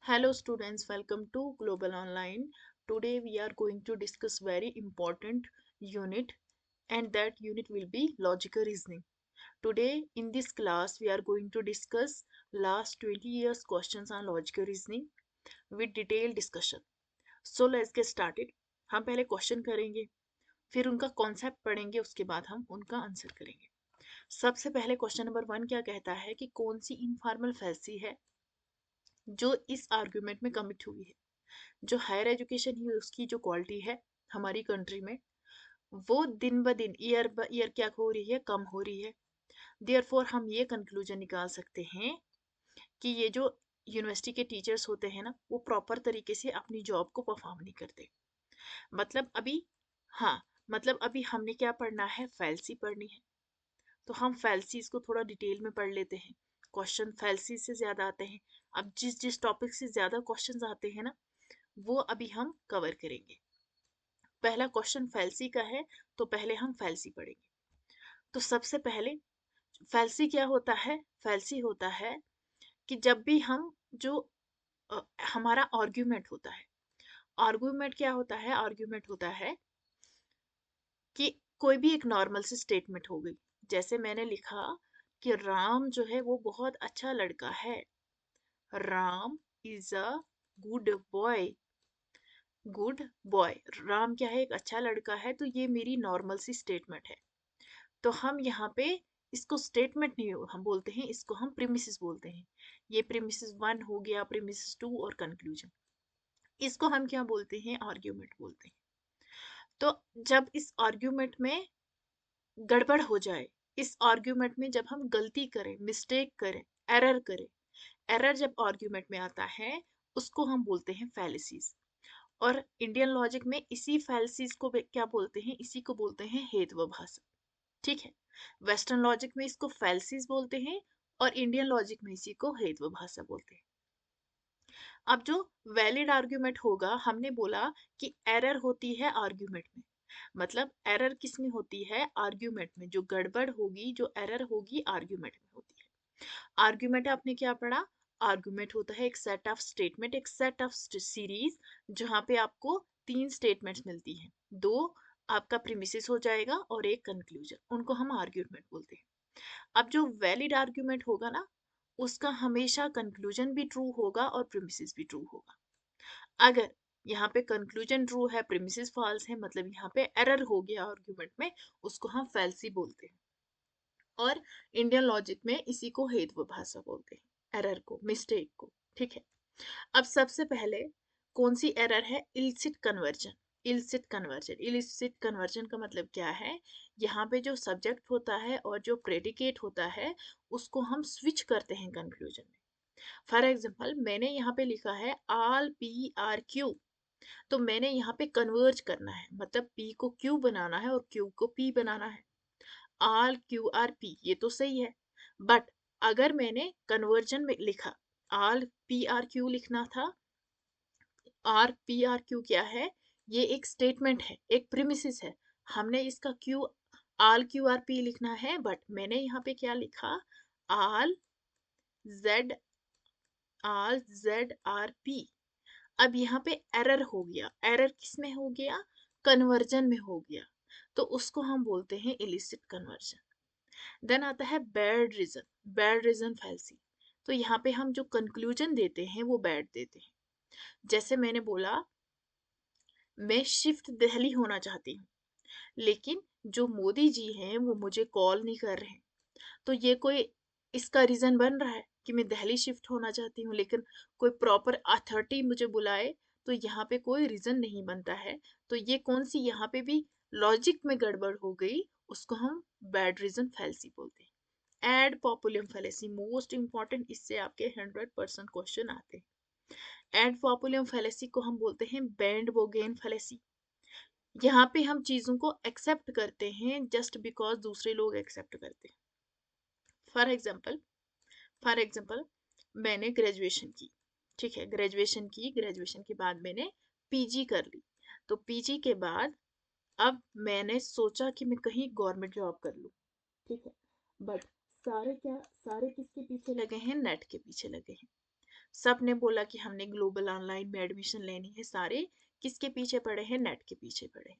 Hello students, welcome to Global Online. Today we are going to discuss very important unit and that unit will be logical reasoning. Today in this class we are going to discuss last 20 years questions on logical reasoning with detailed discussion. So let's get started. हम पहले question करेंगे, फिर उनका concept पढ़ेंगे, उसके बाद हम उनका आंसर करेंगे। सबसे पहले क्वेश्चन नंबर 1 क्या कहता है कि कौन सी इनफॉर्मल फैसी है जो इस आर्गुमेंट में कमिट हुई है। जो हायर एजुकेशन है उसकी जो क्वालिटी है हमारी कंट्री में वो दिन ब दिन ईयर ब ईयर क्या हो रही है, कम हो रही है। देयरफॉर हम ये कंक्लूजन निकाल सकते हैं कि ये जो यूनिवर्सिटी के टीचर्स होते हैं ना वो प्रॉपर तरीके से अपनी जॉब को परफॉर्म नहीं करते। मतलब अभी हाँ मतलब अभी हमने क्या पढ़ना है, फैल्सी पढ़नी है। तो हम फैल्सीज को थोड़ा डिटेल में पढ़ लेते हैं। क्वेश्चन फैल्सी से ज्यादा आते हैं। अब जिस जिस टॉपिक से ज्यादा क्वेश्चंस आते हैं ना वो अभी हम कवर करेंगे। पहला क्वेश्चन फैल्सी का है तो पहले हम फैल्सी पढ़ेंगे। तो सबसे पहले फैल्सी क्या होता है, फैल्सी होता है कि जब भी हम जो अ, हमारा आर्ग्यूमेंट होता है, आर्ग्यूमेंट क्या होता है, आर्ग्यूमेंट होता है कि कोई भी एक नॉर्मल सी स्टेटमेंट हो गई। जैसे मैंने लिखा कि राम जो है वो बहुत अच्छा लड़का है, Ram is a good boy. Good boy, Ram क्या है, एक अच्छा लड़का है। तो ये मेरी नॉर्मल सी स्टेटमेंट है। तो हम यहाँ पे इसको स्टेटमेंट नहीं हम बोलते हैं, इसको हम प्रीमिसेस बोलते हैं। ये प्रीमिसेस 1 हो गया, प्रीमिसेस 2 और कंक्लूजन। इसको हम क्या बोलते हैं, आर्ग्यूमेंट बोलते हैं। तो जब इस आर्ग्यूमेंट में गड़बड़ हो जाए, इस आर्ग्यूमेंट में जब हम गलती करें, मिस्टेक करें, एरर करें, एरर जब आर्ग्यूमेंट में आता है उसको हम बोलते हैं फैलिसीज। और इंडियन लॉजिक में इसी फैलिसीज को क्या बोलते हैं, इसी को बोलते हैं हेतुभाषा। ठीक है, वेस्टर्न लॉजिक में इसको फैलिसीज बोलते हैं और इंडियन लॉजिक में इसी को हेतुभाषा बोलते हैं। अब जो वैलिड आर्ग्यूमेंट होगा, हमने बोला कि एरर होती है आर्ग्यूमेंट में। मतलब एरर किस में होती है, आर्ग्यूमेंट में। जो गड़बड़ होगी, जो एरर होगी, आर्ग्यूमेंट में होती है। आर्ग्यूमेंट आपने क्या पढ़ा, आर्ग्यूमेंट होता है एक सेट ऑफ स्टेटमेंट, एक सेट ऑफ सीरीज जहां पे आपको 3 स्टेटमेंट्स मिलती हैं। 2 आपका प्रीमिसेस हो जाएगा और एक कंक्लूजन, उनको हम आर्ग्यूमेंट बोलते हैं। अब जो वैलिड आर्ग्यूमेंट होगा ना उसका हमेशा कंक्लूजन भी ट्रू होगा और प्रीमिसेस भी ट्रू होगा। अगर यहाँ पे कंक्लूजन ट्रू है, प्रीमिसेस फॉल्स है, मतलब यहाँ पे एरर हो गया आर्ग्यूमेंट में, उसको हम फैल्सी बोलते हैं। और इंडियन लॉजिक में इसी को हेतुभाषा बोलते हैं, एरर को, मिस्टेक को। ठीक है, अब सबसे पहले कौन सी एरर है, illicit conversion. Illicit conversion, illicit conversion का मतलब क्या है, यहाँ पे जो सब्जेक्ट होता है और जो प्रेडिकेट होता है उसको हम स्विच करते हैं कंक्लूजन में। फॉर एग्जाम्पल मैंने यहाँ पे लिखा है आल पी आर क्यू, तो मैंने यहाँ पे कन्वर्ज करना है, मतलब पी को क्यू बनाना है और क्यू को पी बनाना है। आर क्यू आर पी, ये तो सही है। बट अगर मैंने कन्वर्जन में लिखा आर पी आर क्यू लिखना था, आर पी आर क्यू क्या है, ये एक स्टेटमेंट है, एक प्रीमिसिस है। हमने इसका क्यू आल क्यू आर पी लिखना है, बट मैंने यहाँ पे क्या लिखा, आल जेड, आल जेड आर पी। अब यहाँ पे एरर हो गया, एरर किस में हो गया, कन्वर्जन में हो गया। तो उसको हम बोलते हैं इलिसिट कन्वर्जन। देन आता है बैड रीजन, बैड रीजन फैल्सी। तो यहाँ पे हम जो कंक्लूजन देते हैं वो बैड देते हैं। जैसे मैंने बोला मैं शिफ्ट दिल्ली होना चाहती हूँ, लेकिन जो मोदी जी हैं वो मुझे कॉल नहीं कर रहे हैं। तो ये कोई इसका रीजन बन रहा है कि मैं दिल्ली शिफ्ट होना चाहती हूँ, लेकिन कोई प्रॉपर अथॉरिटी मुझे बुलाए तो यहाँ पे कोई रीजन नहीं बनता है। तो ये कौन सी यहाँ पे भी लॉजिक में गड़बड़ हो गई, उसको हम बैड रीजन फैल्सी बोलते हैं। एड पॉपुलम फैलेसी मोस्ट इंपॉर्टेंट, इससे आपके 100% क्वेश्चन आते हैं। एड पॉपुलम फैलेसी को हम बोलते हैं बैंड बोगेन फैलेसी। यहाँ पे हम चीजों को एक्सेप्ट करते हैं जस्ट बिकॉज दूसरे लोग एक्सेप्ट करते हैं। फॉर एग्जाम्पल, फॉर एग्जाम्पल मैंने ग्रेजुएशन की, ठीक है, ग्रेजुएशन की, ग्रेजुएशन के बाद मैंने पीजी कर ली। तो पीजी के बाद अब मैंने सोचा कि मैं कहीं गवर्नमेंट जॉब कर लूँ। ठीक है, बट सारे क्या, सारे किसके पीछे लगे हैं, नेट के पीछे लगे हैं। सब ने बोला कि हमने ग्लोबल ऑनलाइन में एडमिशन लेनी है, सारे किसके पीछे पड़े हैं, नेट के पीछे पड़े हैं।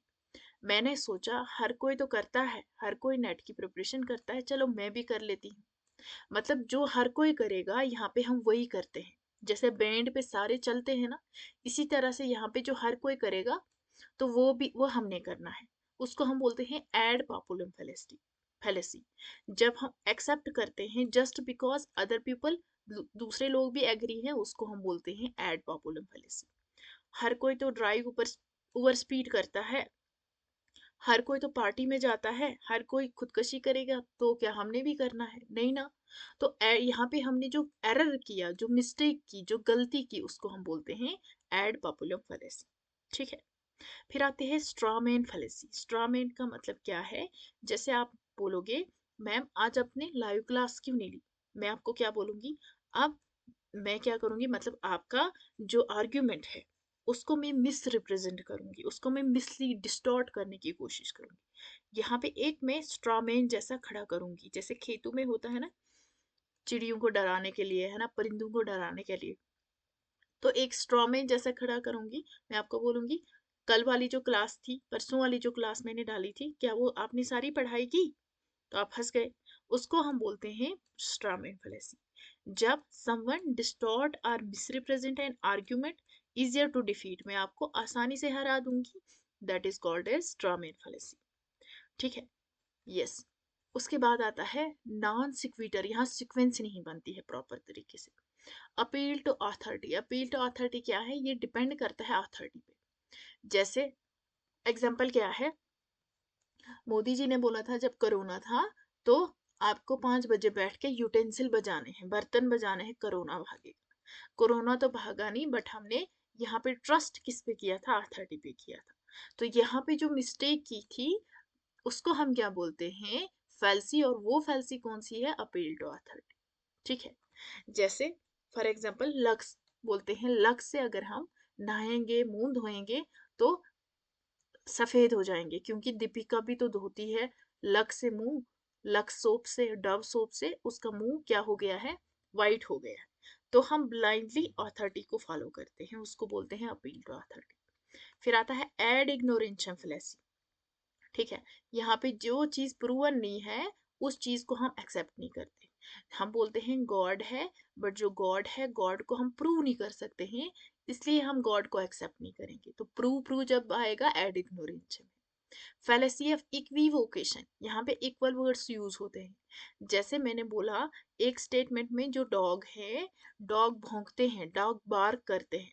मैंने सोचा हर कोई तो करता है, हर कोई नेट की प्रिपरेशन करता है, चलो मैं भी कर लेती हूँ। मतलब जो हर कोई करेगा यहाँ पे हम वही करते हैं। जैसे बैंड पे सारे चलते हैं ना, इसी तरह से यहाँ पे जो हर कोई करेगा तो वो हमने करना है। उसको हम बोलते हैं एड पॉपुलम फेलेसिटी फेलेसी। जब हम एक्सेप्ट करते हैं जस्ट बिकॉज अदर पीपल, दूसरे लोग भी एग्री हैं, उसको हम बोलते हैं एड पॉपुलम फेलेसी। हर कोई तो ड्राइव ऊपर ओवर स्पीड करता है, हर कोई तो पार्टी में जाता है, हर कोई खुदकशी करेगा, तो क्या हमने भी करना है? नहीं ना। तो यहाँ पे हमने जो एरर किया, जो मिस्टेक की, जो गलती की, उसको हम बोलते हैं एड पॉपुलम फेलेसी। ठीक है। फिर आते हैं स्ट्रॉमैन फेलेसी। स्ट्रॉमैन का मतलब क्या है? जैसे आप बोलोगे मैम आज आपने लाइव क्लास क्यों नहीं ली, मैं आपको क्या बोलूंगी, अब मैं क्या करूंगी, मतलब आपका जो आर्ग्यूमेंट है उसको मैं मिस रिप्रेजेंट करूंगी, उसको मैं मिसलीड डिस्टॉर्ट करने की कोशिश करूंगी। यहाँ पे एक मैं स्ट्रॉमैन जैसा खड़ा करूंगी, जैसे खेतों में होता है ना, चिड़ियों को डराने के लिए, है ना, परिंदों को डराने के लिए, तो एक स्ट्रॉमैन जैसा खड़ा करूंगी। मैं आपको बोलूंगी कल वाली जो क्लास थी, परसों वाली जो क्लास मैंने डाली थी, क्या वो आपने सारी पढ़ाई की? तो आप हंस गए। उसको हम बोलते हैं स्ट्रॉमैन फेलेसी। जब समवन डिस्टॉर्ट और misrepresent an argument easier to defeat, मैं आपको आसानी से हरा दूंगी, that is called as strawman fallacy. ठीक है। यस। उसके बाद आता है नॉन सिक्विटर। यहाँ सिक्वेंस नहीं बनती है प्रॉपर तरीके से। Appeal to authority. Appeal to authority क्या है? ये डिपेंड करता है अथॉरिटी पे। जैसे एग्जाम्पल क्या है, मोदी जी ने बोला था जब कोरोना था, तो आपको 5 बजे बैठ के यूटेंसिल बजाने हैं, बर्तन बजाने हैं, कोरोना भागेगा। कोरोना तो भागा नहीं, बट हमने यहाँ पे ट्रस्ट किस पे किया था? अथॉरिटी पे किया था। तो यहाँ पे जो मिस्टेक की थी उसको हम क्या बोलते हैं? फैल्सी। और वो फैल्सी कौन सी है? Appeal to authority. ठीक है। जैसे फॉर एग्जाम्पल लक्स बोलते हैं, लक्स से अगर हम नहाएंगे, मुंह धोएंगे, तो सफेद हो जाएंगे, क्योंकि दीपिका भी तो धोती है लक्स से मुंह, लक्स सोप से, डव सोप से उसका मुंह क्या हो गया है? वाइट हो गया है। तो हम ब्लाइंडली अथॉरिटी को फॉलो करते हैं, उसको बोलते हैं अपील टू अथॉरिटी। फिर आता है एड इग्नोरेंशियम फेलेसी। ठीक है। यहाँ पे जो चीज प्रूवन नहीं है उस चीज को हम एक्सेप्ट नहीं करते। हम बोलते हैं गॉड है, बट जो गॉड है, गॉड को हम प्रूव नहीं कर सकते हैं, इसलिए हम गॉड को एक्सेप्ट नहीं करेंगे। तो प्रूव प्रूव जब आएगा एड इग्नोरेंस में। Fallacy of equivocation. यहाँ पे इक्वल वर्ड्स यूज होते हैं। जैसे मैंने बोला एक स्टेटमेंट में, जो डॉग है, डॉग भौंकते हैं, डॉग बार्क करते हैं।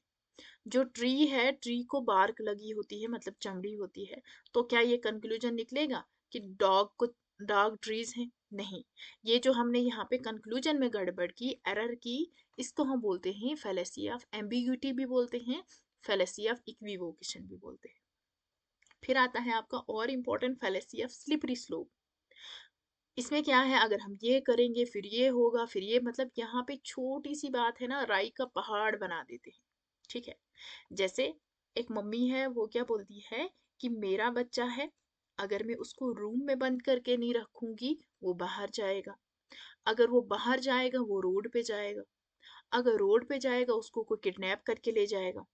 जो ट्री है, ट्री को बार्क लगी होती है, मतलब चमड़ी होती है। तो क्या ये कंक्लूजन निकलेगा कि डॉग ट्रीज हैं? नहीं। ये जो हमने यहाँ पे कंक्लूजन में गड़बड़ की, एरर की, इसको हम बोलते हैं फैलेसी ऑफ एम्बिग्यूटी भी बोलते हैं, फैलेसी ऑफ इक्विवोकेशन भी बोलते हैं। फिर आता है आपका और important fallacy of slippery slope. इसमें क्या है, अगर हम ये करेंगे फिर ये होगा, फिर ये, मतलब यहाँ पे छोटी सी बात है ना, राई का पहाड़ बना देते हैं। ठीक है। जैसे एक मम्मी है, वो क्या बोलती है कि मेरा बच्चा है, अगर मैं उसको रूम में बंद करके नहीं रखूंगी वो बाहर जाएगा, अगर वो बाहर जाएगा वो रोड पे जाएगा, अगर रोड पे जाएगा उसको कोई किडनैप करके ले जाएगा।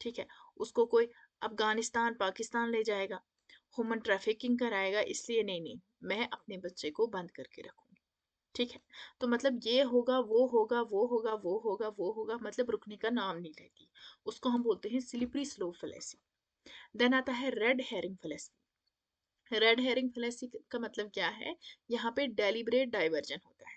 ठीक है। उसको कोई अफगानिस्तान पाकिस्तान ले जाएगा, ह्यूमन ट्रैफिकिंग कराएगा, इसलिए नहीं नहीं, मैं अपने बच्चे को बंद करके रखूंगी। ठीक है। तो मतलब ये होगा, वो होगा, वो होगा, वो होगा, वो होगा, मतलब रुकने का नाम नहीं लेती। उसको हम बोलते हैं स्लिपरी स्लो फेलेसी। देन आता है red herring fallacy. Red herring fallacy का मतलब क्या है? यहाँ पे डेलिब्रेट डाइवर्जन होता है।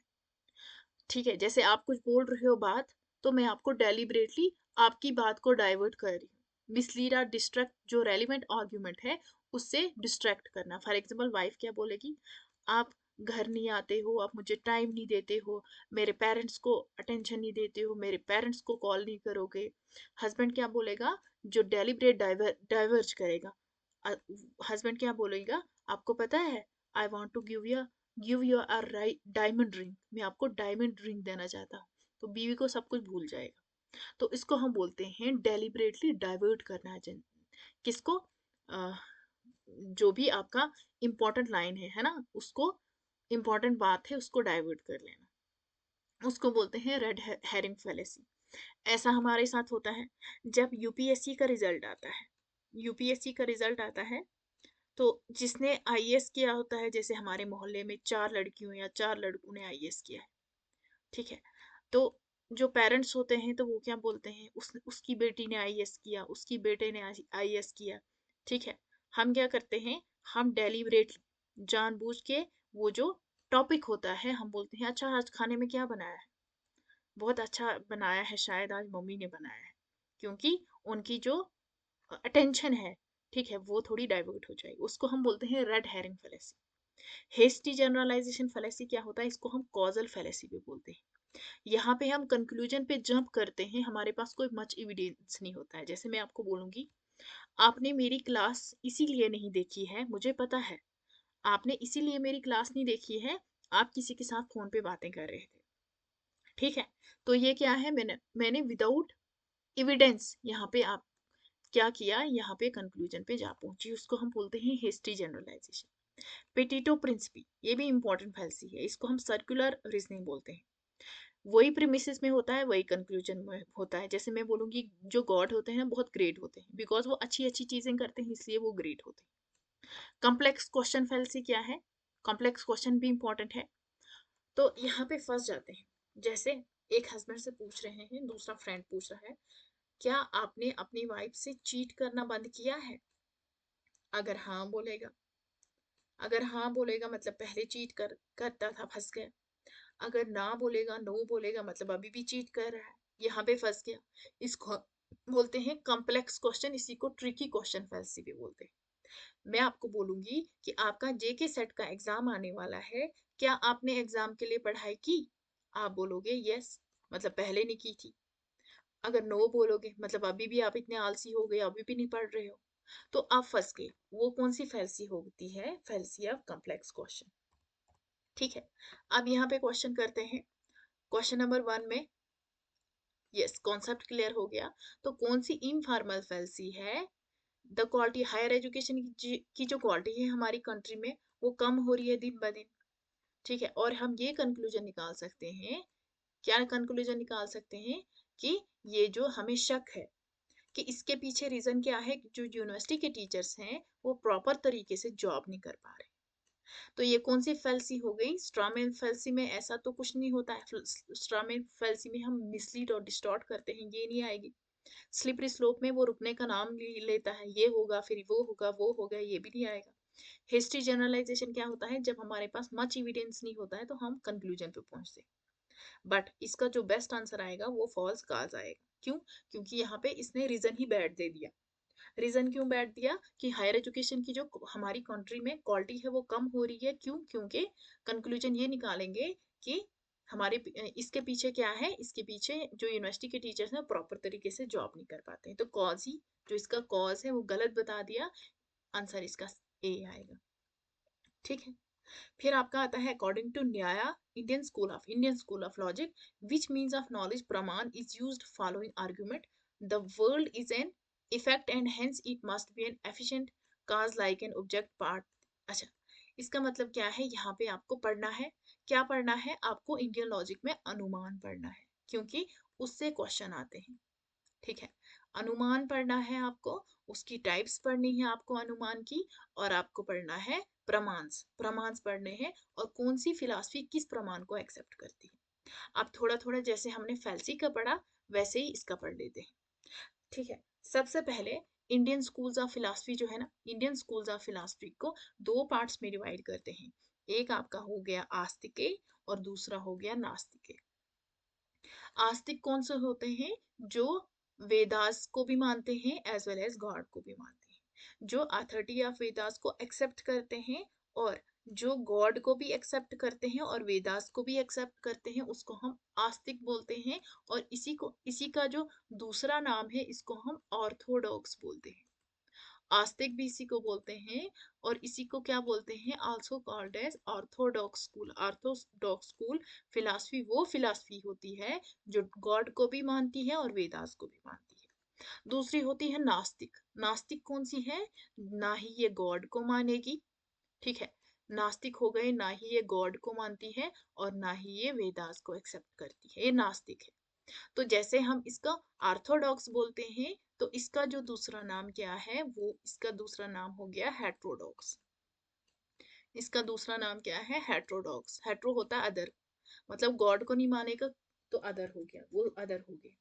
ठीक है। जैसे आप कुछ बोल रहे हो बात, तो मैं आपको डेलिब्रेटली आपकी बात को डाइवर्ट कर रही हूँ। मिसलीड और डिस्ट्रैक्ट, जो रेलिवेंट आर्ग्यूमेंट है उससे डिस्ट्रैक्ट करना। फॉर एग्जाम्पल वाइफ क्या बोलेगी, आप घर नहीं आते हो, आप मुझे टाइम नहीं देते हो, मेरे पेरेंट्स को अटेंशन नहीं देते हो, मेरे पेरेंट्स को कॉल नहीं करोगे। हस्बैंड क्या बोलेगा? जो डेलिब्रेट डाइवर्ज करेगा, हस्बैंड क्या बोलेगा? आपको पता है, I want to give you a diamond ring, मैं आपको डायमंड रिंग देना चाहता हूँ। तो बीवी को सब कुछ भूल जाएगा। तो इसको हम बोलते हैं डेलिबरेटली डाइवर्ट करना। किसको? अ, जो भी आपका इंपॉर्टेंट लाइन है ना, उसको, इंपॉर्टेंट बात है उसको डाइवर्ट कर लेना, उसको बोलते हैं रेड हेरिंग फेलेसी। ऐसा हमारे साथ होता है जब यूपीएससी का रिजल्ट आता है। यूपीएससी का रिजल्ट आता है तो जिसने आईएएस किया होता है, जैसे हमारे मोहल्ले में 4 लड़कियों या 4 लड़कों ने आईएएस किया है, ठीक है। तो जो पेरेंट्स होते हैं तो वो क्या बोलते हैं, उसकी बेटी ने आईएएस किया, उसकी बेटे ने आईएएस किया, ठीक है। हम क्या करते हैं, हम डेलिबरेट जानबूझ के वो जो टॉपिक होता है हम बोलते हैं अच्छा आज खाने में क्या बनाया है, बहुत अच्छा बनाया है, शायद आज मम्मी ने बनाया है, क्योंकि उनकी जो अटेंशन है, ठीक है, वो थोड़ी डाइवर्ट हो जाएगी। उसको हम बोलते हैं red herring fallacy. Hasty generalization fallacy क्या होता है, इसको हम कॉजल फेलेसी भी बोलते हैं। यहाँ पे हम कंक्लूजन पे जंप करते हैं, हमारे पास कोई मच एविडेंस नहीं होता है। जैसे मैं आपको बोलूंगी, आपने मेरी क्लास इसीलिए नहीं देखी है, मुझे पता है आपने इसीलिए मेरी क्लास नहीं देखी है, आप किसी के साथ फोन पे बातें कर रहे थे, ठीक है। तो ये क्या है, मैंने विदाउट एविडेंस यहाँ पे आप क्या किया, यहाँ पे कंक्लूजन पे जा पहुंची, उसको हम बोलते हैं हिस्ट्री जनरलाइजेशन। पेटिटो प्रिंसिपी, ये भी इंपॉर्टेंट फैल्सी है, इसको हम सर्कुलर रीजनिंग बोलते हैं। वही प्रीमिसेस में होता है, वही कंक्लूजन में होता है। जैसे मैं बोलूंगी जो गॉड होते हैं ना बहुत ग्रेट होते हैं, बिकॉज वो अच्छी अच्छी चीजें करते हैं इसलिए वो ग्रेट होते हैं। कॉम्प्लेक्स क्वेश्चन फैल्सी क्या है, कॉम्प्लेक्स क्वेश्चन भी इंपॉर्टेंट है। तो यहाँ पे फंस जाते हैं। जैसे एक हस्बैंड से पूछ रहे हैं, दूसरा फ्रेंड पूछ रहा है, क्या आपने अपनी वाइफ से चीट करना बंद किया है? अगर हाँ बोलेगा, अगर हाँ बोलेगा मतलब पहले चीट करता था, फंस गया। अगर ना बोलेगा, नो बोलेगा, मतलब अभी भी चीट कर रहा है, यहाँ पे फंस गया। इसको बोलते हैं कॉम्प्लेक्स क्वेश्चन, इसी को ट्रिकी क्वेश्चन फैंसी भी बोलते हैं। मैं आपको बोलूंगी कि आपका जेके सेट का एग्जाम आने वाला है, क्या आपने एग्जाम के लिए पढ़ाई की? आप बोलोगे यस, मतलब पहले नहीं की थी। अगर नो बोलोगे मतलब अभी भी आप इतने आलसी हो गए, अभी भी नहीं पढ़ रहे हो, तो आप फंस गए। वो कौन सी फैल्सी होती है, फैल्सी ऑफ कॉम्प्लेक्स क्वेश्चन, ठीक है। अब यहाँ पे क्वेश्चन करते हैं। क्वेश्चन नंबर 1 में यस कॉन्सेप्ट क्लियर हो गया। तो कौन सी इनफॉर्मल फैल्सी है, द क्वालिटी हायर एजुकेशन की जो क्वालिटी है हमारी कंट्री में वो कम हो रही है दिन ब दिन, ठीक है। और हम ये कंक्लूजन निकाल सकते हैं, क्या कंक्लूजन निकाल सकते हैं, कि ये जो हमें शक है कि इसके पीछे रीजन क्या है, जो यूनिवर्सिटी के टीचर्स हैं वो प्रॉपर तरीके से जॉब नहीं कर पा रहे। तो ये कौन सी फैल्सी हो गई, स्ट्रॉमैन फैल्सी में ऐसा तो कुछ नहीं होता है। स्ट्रॉमैन फैल्सी में हम मिसलीड और डिस्टॉर्ट करते हैं, ये नहीं आएगी। स्लिपरी स्लोप में वो रुकने का नाम लेता है, ये होगा फिर वो होगा वो होगा, ये भी नहीं आएगा। हिस्ट्री जनरलाइजेशन क्या होता है, जब हमारे पास मच एविडेंस नहीं होता है तो हम कंक्लूजन पे पहुंचते हैं। बट इसका जो बेस्ट आंसर आएगा वो फॉल्स काज आएगा। क्यों? क्योंकि यहाँ पे इसने रीजन ही बैठ दे दिया। रीजन क्यों बैठ दिया कि हायर एजुकेशन की जो हमारी कंट्री में क्वालिटी है वो कम हो रही है, क्यों? क्योंकि कंक्लूजन ये निकालेंगे कि हमारे इसके पीछे क्या है, इसके पीछे जो यूनिवर्सिटी के टीचर्स हैं प्रॉपर तरीके से जॉब नहीं कर पाते हैं। तो कॉज ही जो इसका कॉज है वो गलत बता दिया, आंसर इसका ए आएगा, ठीक है। फिर आपका आता है according to Nyaya Indian school of logic, which means of knowledge pramana is used following argument, the world is an effect and hence it must be an efficient cause like an object part. अच्छा, इसका मतलब क्या है, यहाँ पे आपको पढ़ना है, क्या पढ़ना है आपको, इंडियन लॉजिक में अनुमान पढ़ना है, क्योंकि उससे क्वेश्चन आते हैं, ठीक है। अनुमान पढ़ना है आपको, उसकी टाइप्स पढ़नी है आपको अनुमान की, और आपको पढ़ना है प्रमाण्स, प्रमाण्स पढ़ने हैं, और कौन सी फिलॉसफी किस प्रमाण को एक्सेप्ट करती है। आप थोड़ा थोड़ा जैसे हमने फैल्सी का पढ़ा वैसे ही इसका पढ़ लेते हैं, ठीक है। सबसे पहले इंडियन स्कूल्स ऑफ फिलॉसफी जो है ना, इंडियन स्कूल्स ऑफ फिलॉसफी को दो पार्ट्स में डिवाइड करते हैं। एक आपका हो गया आस्तिके और दूसरा हो गया नास्तिके। आस्तिक कौन से होते हैं, जो वेदास को भी मानते हैं एज वेल एज गॉड को भी मानते हैं, जो अथॉरिटी ऑफ वेदास को एक्सेप्ट करते हैं, और जो गॉड को भी एक्सेप्ट करते हैं और वेदास को भी एक्सेप्ट करते हैं, उसको हम आस्तिक बोलते हैं। और इसी का जो दूसरा नाम है इसको हम ऑर्थोडॉक्स बोलते हैं। आस्तिक भी इसी को बोलते हैं, और इसी को क्या बोलते हैं, also called as orthodox school. Orthodox school philosophy वो फिलॉसफी होती है जो गॉड को भी मानती है और वेदास को भी मानती है। दूसरी होती है नास्तिक। नास्तिक कौन सी है, ना ही ये गॉड को मानेगी, ठीक है। नास्तिक हो गए, ना ही ये गॉड को मानती है और ना ही ये वेदास को एक्सेप्ट करती है, ये नास्तिक है। तो जैसे हम इसका ऑर्थोडॉक्स बोलते हैं, तो इसका जो दूसरा नाम क्या है, वो इसका दूसरा नाम हो गया हेट्रोडॉक्स। इसका दूसरा नाम क्या है, हेट्रोडॉक्स। हेट्रो होता है अदर, मतलब गॉड को नहीं मानेगा तो अदर हो गया, वो अदर हो गया।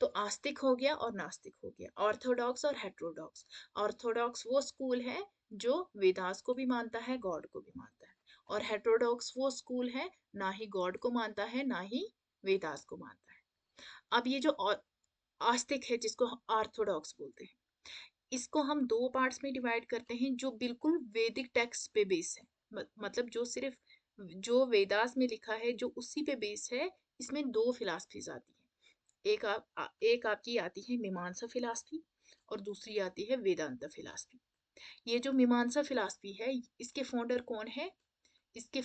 तो आस्तिक हो गया और नास्तिक हो गया, ऑर्थोडॉक्स और हेट्रोडॉक्स। ऑर्थोडॉक्स वो स्कूल है जो वेदास को भी मानता है, गॉड को भी मानता है। और हेट्रोडॉक्स वो स्कूल है ना ही गॉड को मानता है ना ही वेदास को मानता है। अब ये जो आस्तिक है जिसको ऑर्थोडॉक्स बोलते हैं, इसको हम दो पार्ट्स में डिवाइड करते हैं जो बिल्कुल वैदिक टेक्स्ट पे बेस है। मतलब जो सिर्फ जो वेदास में लिखा है जो उसी पे बेस है। इसमें दो फिलॉसफीज आती है, एक आपकी आती है मीमांसा फिलॉसफी और दूसरी आती है वेदांत फिलॉसफी। ये जो मीमांसा फिलॉसफी है, इसके फाउंडर कौन है, इसके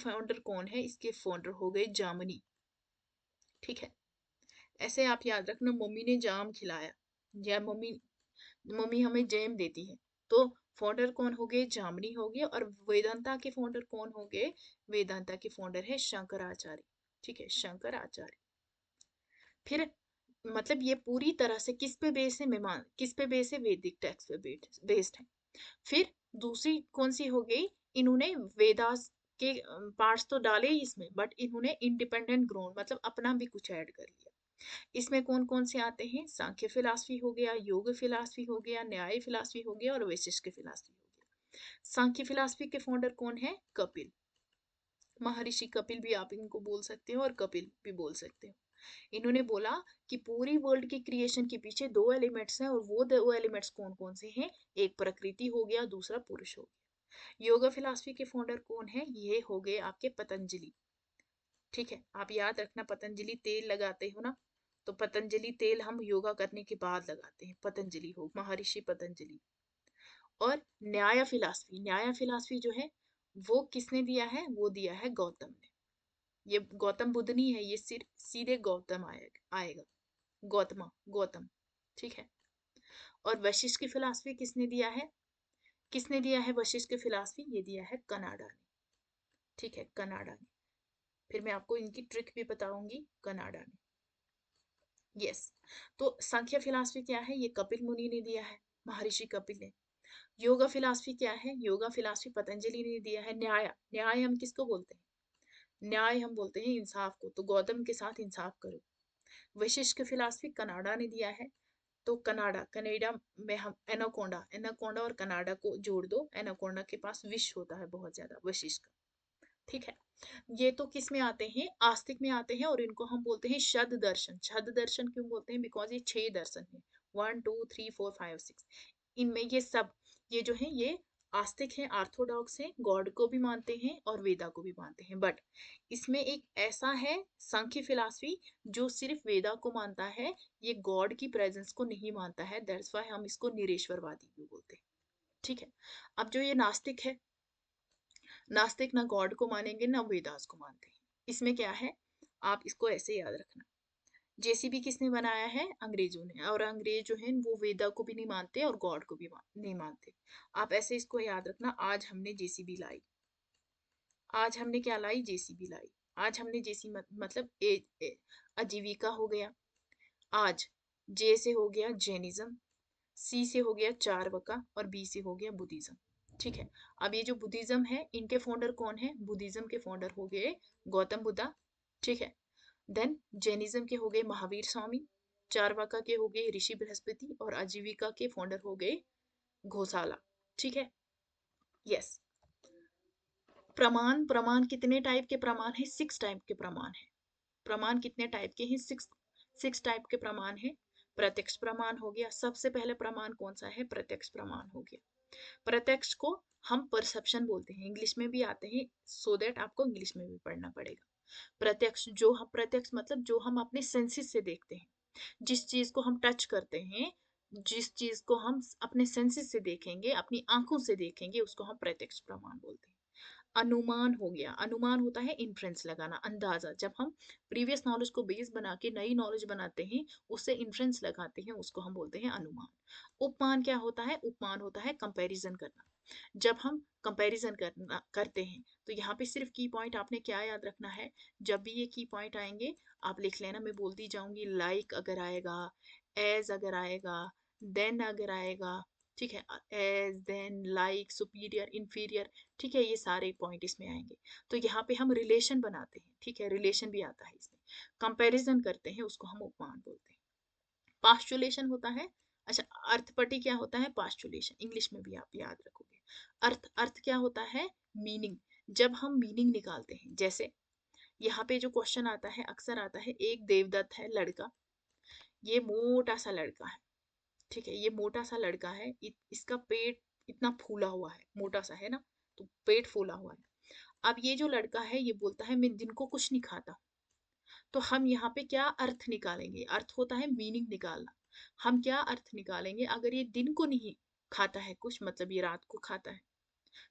फाउंडर हो गए जामनी। ठीक है, ऐसे आप याद रखना, मम्मी ने जाम खिलाया या मम्मी मम्मी हमें जैम देती है, तो फाउंडर कौन हो गए, जामनी हो गए। और वेदांता के फाउंडर कौन हो गए, वेदांता के फाउंडर है शंकराचार्य। ठीक है, शंकराचार्य। फिर मतलब ये पूरी तरह से किस पे बेस है, मेहमान किस पे बेस है, वैदिक टेक्स्ट पे बेस्ड है। फिर दूसरी कौन सी हो गई, इन्होंने वेदास के पार्ट्स तो डाले ही इसमें, बट इन्होंने इंडिपेंडेंट ग्रोन मतलब अपना भी कुछ ऐड कर लिया। इसमें कौन कौन से आते हैं, सांख्य फिलॉसफी हो गया, योग फिलॉसफी हो गया, न्याय फिलॉसफी हो गया और वैशिष्ट फिलॉसफी हो गया। सांख्य फिलॉसफी के फाउंडर कौन है, कपिल, महर्षि कपिल भी आप इनको बोल सकते हो और कपिल भी बोल सकते हो। इन्होंने बोला कि पूरी वर्ल्ड की क्रिएशन के पीछे दो एलिमेंट्स हैं, और वो दो एलिमेंट्स कौन कौन से हैं, एक प्रकृति हो गया, दूसरा पुरुष हो गया। योगा फिलॉसफी के फाउंडर कौन है, ये हो गए आपके पतंजलि। ठीक है, आप याद रखना, पतंजलि तेल लगाते हो ना, तो पतंजलि तेल हम योगा करने के बाद लगाते हैं, पतंजलि हो, महर्षि पतंजलि। और न्याय फिलॉसफी जो है वो किसने दिया है, वो दिया है गौतम ने। ये गौतम बुद्ध नहीं है, ये सिर्फ सीधे गौतम आएगा, गौतमा, गौतम। ठीक है। और वशिष्ठ की फिलॉसफी किसने दिया है, वशिष्ठ की फिलॉसफी ये दिया है कनाडा ने। ठीक है, कनाडा ने। फिर मैं आपको इनकी ट्रिक भी बताऊंगी, कनाडा ने। यस। तो संख्या फिलॉसफी क्या है, ये कपिल मुनि ने दिया है, महर्षि कपिल ने। योगा फिलॉसफी क्या है, योगा फिलॉसफी पतंजलि ने दिया है। न्याय हम किसको बोलते हैं, न्याय हम बोलते हैं इंसाफ को, तो गौतम के साथ इंसाफ करो। वशिष्ठ फिलॉसफी कनाडा ने दिया है, तो कनाडा में हम एनाकोंडा एनाकोंडा और कनाडा को जोड़ दो, एनाकोंडा के पास विष होता है बहुत ज्यादा, वशिष्ठ का। ठीक है। ये तो किस में आते हैं, आस्तिक में आते हैं, और इनको हम बोलते हैं शब्द दर्शन। शब्द दर्शन क्यों बोलते हैं, बिकॉज ये 6 दर्शन है, 1 2 3 4 5 6। इनमें ये जो है ये आस्तिक हैं, ऑर्थोडॉक्स हैं, गॉड को भी मानते हैं और वेदा को भी मानते हैं। बट इसमें एक ऐसा है सांख्य फिलॉसफी जो सिर्फ वेदा को मानता है, ये गॉड की प्रेजेंस को नहीं मानता है, दैट्स व्हाई हम इसको निरेश्वरवादी भी बोलते हैं। ठीक है। अब जो ये नास्तिक है, नास्तिक ना गॉड को मानेंगे ना वेदास को मानते हैं। इसमें क्या है, आप इसको ऐसे याद रखना, जेसीबी किसने बनाया है, अंग्रेजों ने। और अंग्रेज जो है वो वेदा को भी नहीं मानते और गॉड को भी नहीं मानते। आप ऐसे इसको याद रखना, आज हमने जेसीबी लाई, आज हमने क्या लाई, जेसीबी लाई। आज हमने जेसी मतलब आजीविका हो गया। आज जे से हो गया जैनिज्म, सी से हो गया चारवाका और बी से हो गया बुद्धिज्म। ठीक है। अब ये जो बुद्धिज्म है, इनके फाउंडर कौन है, बुद्धिज्म के फाउंडर हो गए गौतम बुद्धा। ठीक है। देन जैनिज्म के हो गए महावीर स्वामी, चारवाका के हो गए ऋषि बृहस्पति और आजीविका के फाउंडर हो गए घोसाला। ठीक है। यस। प्रमाण, कितने टाइप के प्रमाण है, 6 टाइप के प्रमाण है। प्रमाण कितने टाइप के हैं, सिक्स टाइप के प्रमाण है। प्रत्यक्ष प्रमाण हो गया, सबसे पहले प्रमाण कौन सा है, प्रत्यक्ष प्रमाण हो गया। प्रत्यक्ष को हम परसेप्शन बोलते हैं, इंग्लिश में भी आते हैं, सो दैट आपको इंग्लिश में भी पढ़ना पड़ेगा। प्रत्यक्ष मतलब जो हम अपने सेंसेस से देखते हैं, जिस चीज को हम टच करते हैं, जिस चीज को हम अपने सेंसेस से देखेंगे, अपनी आंखों से देखेंगे, उसको हम प्रत्यक्ष प्रमाण बोलते हैं। अनुमान हो गया, अनुमान होता है इन्फ्रेंस लगाना, अंदाजा। जब हम प्रीवियस नॉलेज को बेस बना के नई नॉलेज बनाते हैं, उससे इन्फ्रेंस लगाते हैं, उसको हम बोलते हैं अनुमान। उपमान क्या होता है, उपमान होता है कंपैरिजन करना। जब हम कंपैरिजन करते हैं तो यहाँ पे सिर्फ की पॉइंट आपने क्या याद रखना है, जब भी ये की पॉइंट आएंगे आप लिख लेना, मैं बोलती जाऊंगी लाइक अगर आएगा, एज अगर आएगा, देन अगर आएगा, ठीक है, as then like superior inferior, ठीक है, ये सारे पॉइंट इसमें आएंगे। तो यहाँ पे हम रिलेशन बनाते हैं, ठीक है, रिलेशन भी आता है इसमें, कंपैरिजन करते हैं उसको हम उपमान बोलते हैं। पास्चुलेशन होता है, अच्छा अर्थपटी क्या होता है, पास्चुलेशन इंग्लिश में भी आप याद रखोगे। अर्थ, अर्थ क्या होता है, मीनिंग, जब हम मीनिंग निकालते हैं, जैसे यहाँ पे जो क्वेश्चन आता है अक्सर आता है, एक देवदत्त है लड़का, ये मोटा सा लड़का है, ठीक है, ये मोटा सा लड़का है, इसका पेट इतना फूला हुआ है, मोटा सा है ना, तो पेट फूला हुआ है। अब ये जो लड़का है ये बोलता है मैं दिन को कुछ नहीं खाता, तो हम यहाँ पे क्या अर्थ निकालेंगे, अर्थ होता है मीनिंग निकालना, हम क्या अर्थ निकालेंगे, अगर ये दिन को नहीं खाता है कुछ, मतलब ये रात को खाता है,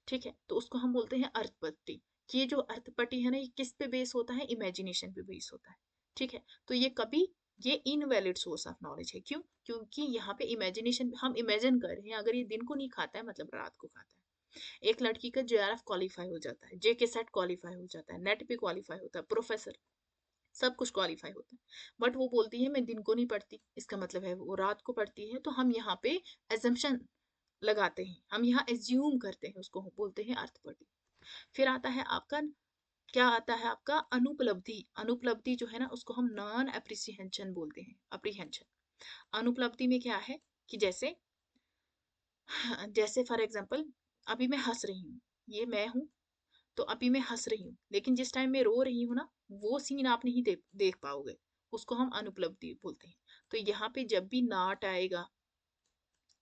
ठीक है, तो उसको हम बोलते हैं अर्थपट्टी। ये जो अर्थपट्टी है ना, ये किस पे बेस होता है, इमेजिनेशन पे बेस होता है, ठीक है, तो ये कभी, ये इनवैलिड सोर्स ऑफ नॉलेज है, क्यों, क्योंकि यहाँ पे इमेजिनेशन, हम इमेजिन कर रहे हैं अगर ये दिन को नहीं खाता है मतलब रात को खाता है। एक लड़की का जेआरएफ क्वालिफाई हो जाता है, जेके सेट क्वालिफाई हो जाता है, नेट पे क्वालिफाई होता है, प्रोफेसर, सब कुछ क्वालिफाई होता है, बट वो बोलती है मैं दिन को नहीं पढ़ती, इसका मतलब है वो रात को पढ़ती है, तो हम यहाँ पे एजम्पशन लगाते हैं, हम यहाँ एज्यूम करते हैं, उसको बोलते हैं अर्थपट्टी। फिर आता है आपका, क्या आता है आपका अनुपलब्धि, अनुपलब्धि जो है ना उसको हम नॉन अप्रिसिहेंशन बोलते हैं, अप्रीहेंशन। अनुपलब्धि में क्या है कि जैसे, जैसे फॉर एग्जांपल अभी मैं हंस रही हूँ, ये मैं हूँ, तो अभी मैं हंस रही हूँ, लेकिन जिस टाइम मैं रो रही हूँ ना, वो सीन आप नहीं देख पाओगे, उसको हम अनुपलब्धि बोलते हैं। तो यहाँ पे जब भी नाट आएगा,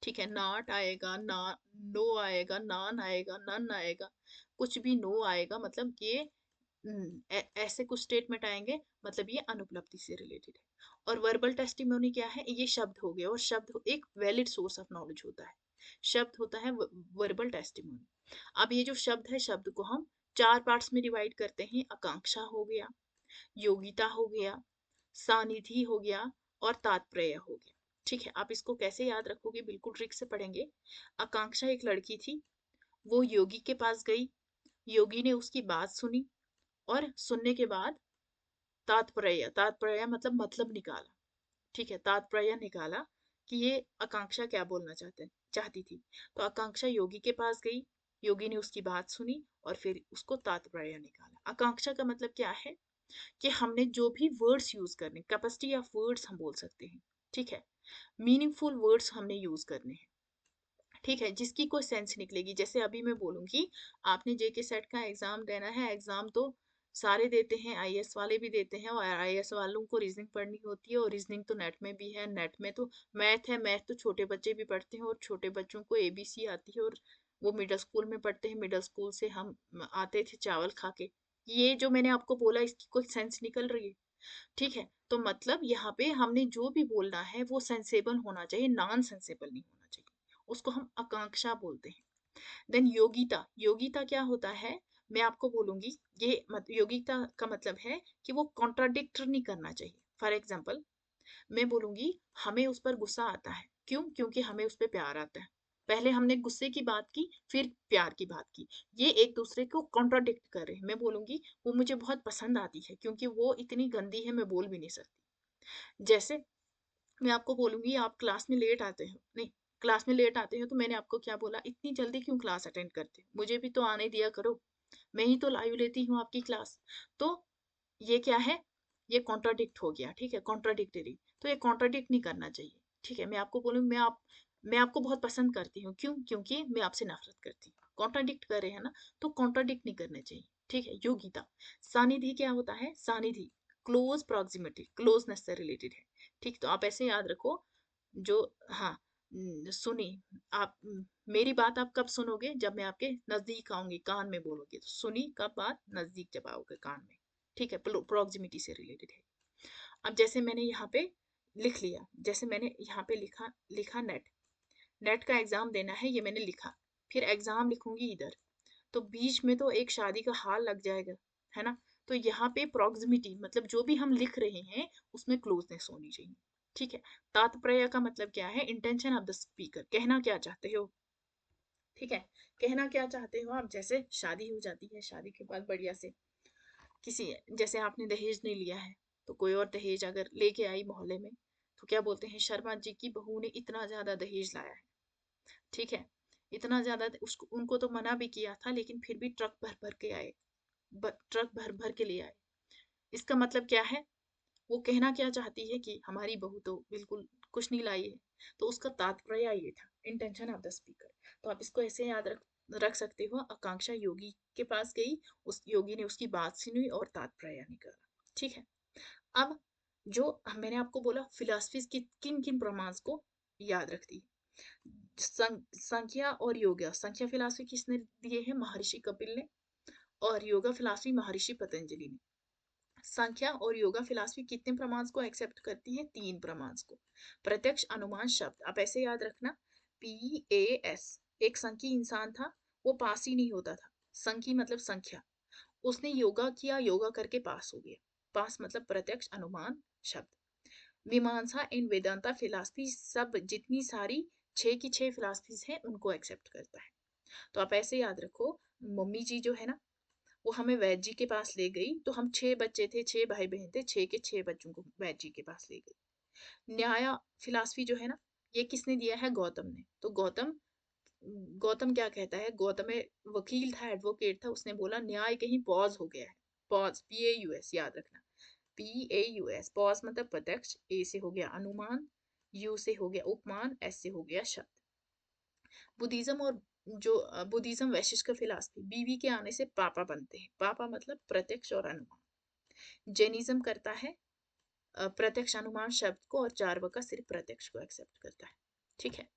ठीक है, नाट आएगा, ना नो आएगा, नान आएगा, नन आएगा, कुछ भी नो आएगा, मतलब ये ऐसे कुछ स्टेटमेंट आएंगे, मतलब ये अनुपलब्धि से रिलेटेड है। और वर्बल टेस्टिमोनी क्या है, ये शब्द हो गया, और शब्द एक वैलिड सोर्स ऑफ नॉलेज होता है, शब्द होता है वर्बल टेस्टिमोनी। अब ये जो शब्द है, शब्द को हम चार पार्ट्स में डिवाइड करते हैं, आकांक्षा हो गया, योगिता हो गया, सानिधि हो गया, और तात्पर्य हो गया, ठीक है। आप इसको कैसे याद रखोगे, बिल्कुल ट्रिक से पढ़ेंगे। आकांक्षा एक लड़की थी, वो योगी के पास गई, योगी ने उसकी बात सुनी, और सुनने के बाद तात्पर्य, तात्पर्य मतलब निकाला, ठीक है, तात्पर्य निकाला कि ये आकांक्षा क्या बोलना चाहती थी। तो आकांक्षा योगी के पास गई, योगी ने उसकी बात सुनी, और फिर उसको तात्पर्य निकाला। आकांक्षा का मतलब क्या है कि हमने जो भी वर्ड्स यूज करने, कैपेसिटी ऑफ वर्ड्स हम बोल सकते हैं, ठीक है, मीनिंगफुल वर्ड्स हमने यूज करने हैं, ठीक है, जिसकी कोई सेंस निकलेगी। जैसे अभी मैं बोलूंगी, आपने जेके सेट का एग्जाम देना है, एग्जाम तो सारे देते हैं, आईएएस वाले भी देते हैं, और आईएएस वालों को रीजनिंग पढ़नी होती है, और रीजनिंग तो नेट में भी है, नेट में तो मैथ है, मैथ तो छोटे बच्चे भी पढ़ते हैं, और छोटे बच्चों को एबीसी आती है, और वो मिडिल स्कूल में पढ़ते हैं, मिडिल स्कूल से हम आते थे चावल खा के। ये जो मैंने आपको बोला, इसकी कोई सेंस निकल रही है, ठीक है, तो मतलब यहाँ पे हमने जो भी बोलना है वो सेंसेबल होना चाहिए, नॉन सेंसेबल नहीं होना चाहिए, उसको हम आकांक्षा बोलते हैं। देन योगिता, योगिता क्या होता है, मैं आपको बोलूंगी, ये योगिता का मतलब है कि वो कॉन्ट्राडिक्ट नहीं करना चाहिए। फॉर एग्जाम्पल मैं बोलूंगी, हमें उस पर गुस्सा आता है, क्यों, क्योंकि हमें उस पर प्यार आता है, पहले हमने गुस्से की बात की, फिर प्यार की बात की, ये एक दूसरे को कॉन्ट्राडिक्ट कर रहे हैं। मैं बोलूंगी वो मुझे बहुत पसंद आती है, क्योंकि वो इतनी गंदी है मैं बोल भी नहीं सकती। जैसे मैं आपको बोलूंगी, आप क्लास में लेट आते हो, नहीं, क्लास में लेट आते हो, तो मैंने आपको क्या बोला, इतनी जल्दी क्यों क्लास अटेंड करते हो, मुझे भी तो आने दिया करो, मैं ही तो लाइव लेती हूँ आपकी क्लास। तो ये क्या है, ये कॉन्ट्राडिक्ट हो गया, ठीक है, कॉन्ट्राडिक्टरी, तो ये कॉन्ट्राडिक्ट नहीं करना चाहिए, ठीक है। मैं आपको बोलूँ, मैं आपको बहुत पसंद करती हूँ, क्यों, क्योंकि मैं आपसे नफरत करती हूँ, कॉन्ट्राडिक्ट कर रहे हैं ना, तो कॉन्ट्राडिक्ट नहीं करना चाहिए, ठीक है। योगिता, सानिधि क्या होता है, सानिधि क्लोज प्रॉक्सिमिटी, क्लोजनेस से रिलेटेड है, ठीक, तो आप ऐसे याद रखो, जो, हाँ, सुनी, आप मेरी बात आप कब सुनोगे, जब मैं आपके नजदीक आऊंगी, कान में बोलोगे, तो सुनी कब बात, नजदीक जब आओगे कान में, ठीक है, प्रॉक्सिमिटी से रिलेटेड है। अब जैसे मैंने यहाँ पे लिख लिया, जैसे मैंने यहाँ पे लिखा, नेट, नेट का एग्जाम देना है, ये मैंने लिखा, फिर एग्जाम लिखूंगी इधर, तो बीच में तो एक शादी का हाल लग जाएगा, है ना, तो यहाँ पे प्रॉक्सिमिटी, मतलब जो भी हम लिख रहे हैं उसमें क्लोजनेस होनी चाहिए, ठीक है। तात्पर्य का मतलब क्या है, इंटेंशन ऑफ द स्पीकर, कहना क्या चाहते हो, ठीक है, कहना क्या चाहते हो आप, जैसे शादी हो जाती है, शादी के बाद बढ़िया से किसी, जैसे आपने दहेज नहीं लिया है तो कोई और दहेज अगर लेके आई मोहल्ले में, तो क्या बोलते हैं, शर्मा जी की बहू ने इतना ज्यादा दहेज लाया है। ठीक है, इतना ज्यादा उसको, उनको तो मना भी किया था लेकिन फिर भी ट्रक भर भर के आए, ट्रक भर भर के ले आए। इसका मतलब क्या है, वो कहना क्या चाहती है कि हमारी बहू तो बिल्कुल कुछ नहीं लाई है। तो उसका तात्पर्य ये था, इंटेंशन ऑफ द स्पीकर। तो आप इसको ऐसे याद रख सकते हो, आकांक्षा योगी के पास गई, उस योगी ने उसकी बात सुनी और तात्पर्य निकाला। ठीक है, अब जो मैंने आपको बोला फिलोसफी की किन किन प्रमाण को याद रखती है, संख्या और योगा। संख्या फिलॉसफी किसने दिए हैं, महर्षि कपिल ने, और योगा फिलॉसफी महर्षि पतंजलि ने। संख्या और योगा फिलॉसफी कितने प्रमाण को एक्सेप्ट करती है, 3 प्रमाण को। प्रत्यक्ष अनुमान शब्द आप ऐसे याद रखना, PAS। एक संख्यी इंसान था, वो पास ही नहीं होता था। संख्यी मतलब संख्या, उसने योगा किया, योगा करके पास हो गया। पास मतलब प्रत्यक्ष अनुमान शब्द। मीमांसा इन वेदांता फिलॉसफी सब जितनी सारी 6 की 6 फिलॉसफीज हैं उनको एक्सेप्ट करता है। तो आप ऐसे याद रखो, मम्मी जी जो है ना, वो हमें वैद जी के पास ले गई, तो हम 6 बच्चे थे, 6 भाई बहन थे, 6 के 6 बच्चों को वैद जी के पास ले गई। न्याय फिलॉसफी जो है ना, ये किसने दिया है, गौतम ने। तो गौतम, गौतम क्या कहता है, गौतम वकील था, एडवोकेट था, उसने बोला न्याय कहीं पॉज हो गया है। पॉज, PAUS याद रखना, PAUS। पॉज मतलब प्रत्यक्ष, A से हो गया अनुमान, U से हो गया उपमान, S से हो गया शब्द। बुद्धिज्म और जो बुद्धिज्म वैशिष्ट फिलॉसफी, बीवी के आने से पापा बनते हैं। पापा मतलब प्रत्यक्ष और अनुमान। जैनिज्म करता है प्रत्यक्ष अनुमान शब्द को, और चार्वाका सिर्फ प्रत्यक्ष को एक्सेप्ट करता है। ठीक है,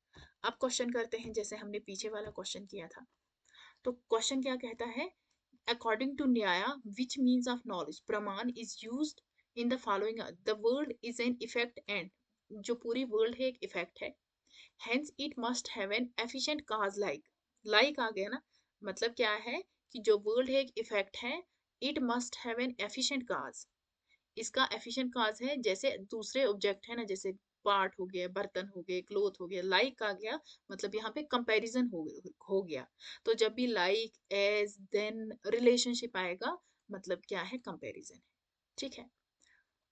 अब क्वेश्चन करते हैं जैसे हमने पीछे वाला क्वेश्चन किया था। तो क्वेश्चन क्या कहता है, अकॉर्डिंग टू न्याय विच means of knowledge pramana is used in the following, the world is an effect and, जो पूरी वर्ल्ड है एक इफेक्ट है, hence it must have an efficient cause like, like आ गया ना, मतलब क्या है कि जो वर्ल्ड है एक इफेक्ट है, it must have an efficient cause, इसका efficient cause है। जैसे दूसरे ऑब्जेक्ट है ना, जैसे पार्ट हो गया, बर्तन हो गए, क्लोथ हो गया, लाइक आ गया, मतलब यहाँ पे कंपैरिजन हो गया। तो जब भी लाइक, एज, देन रिलेशनशिप आएगा, मतलब क्या है, कंपैरिजन है। ठीक है,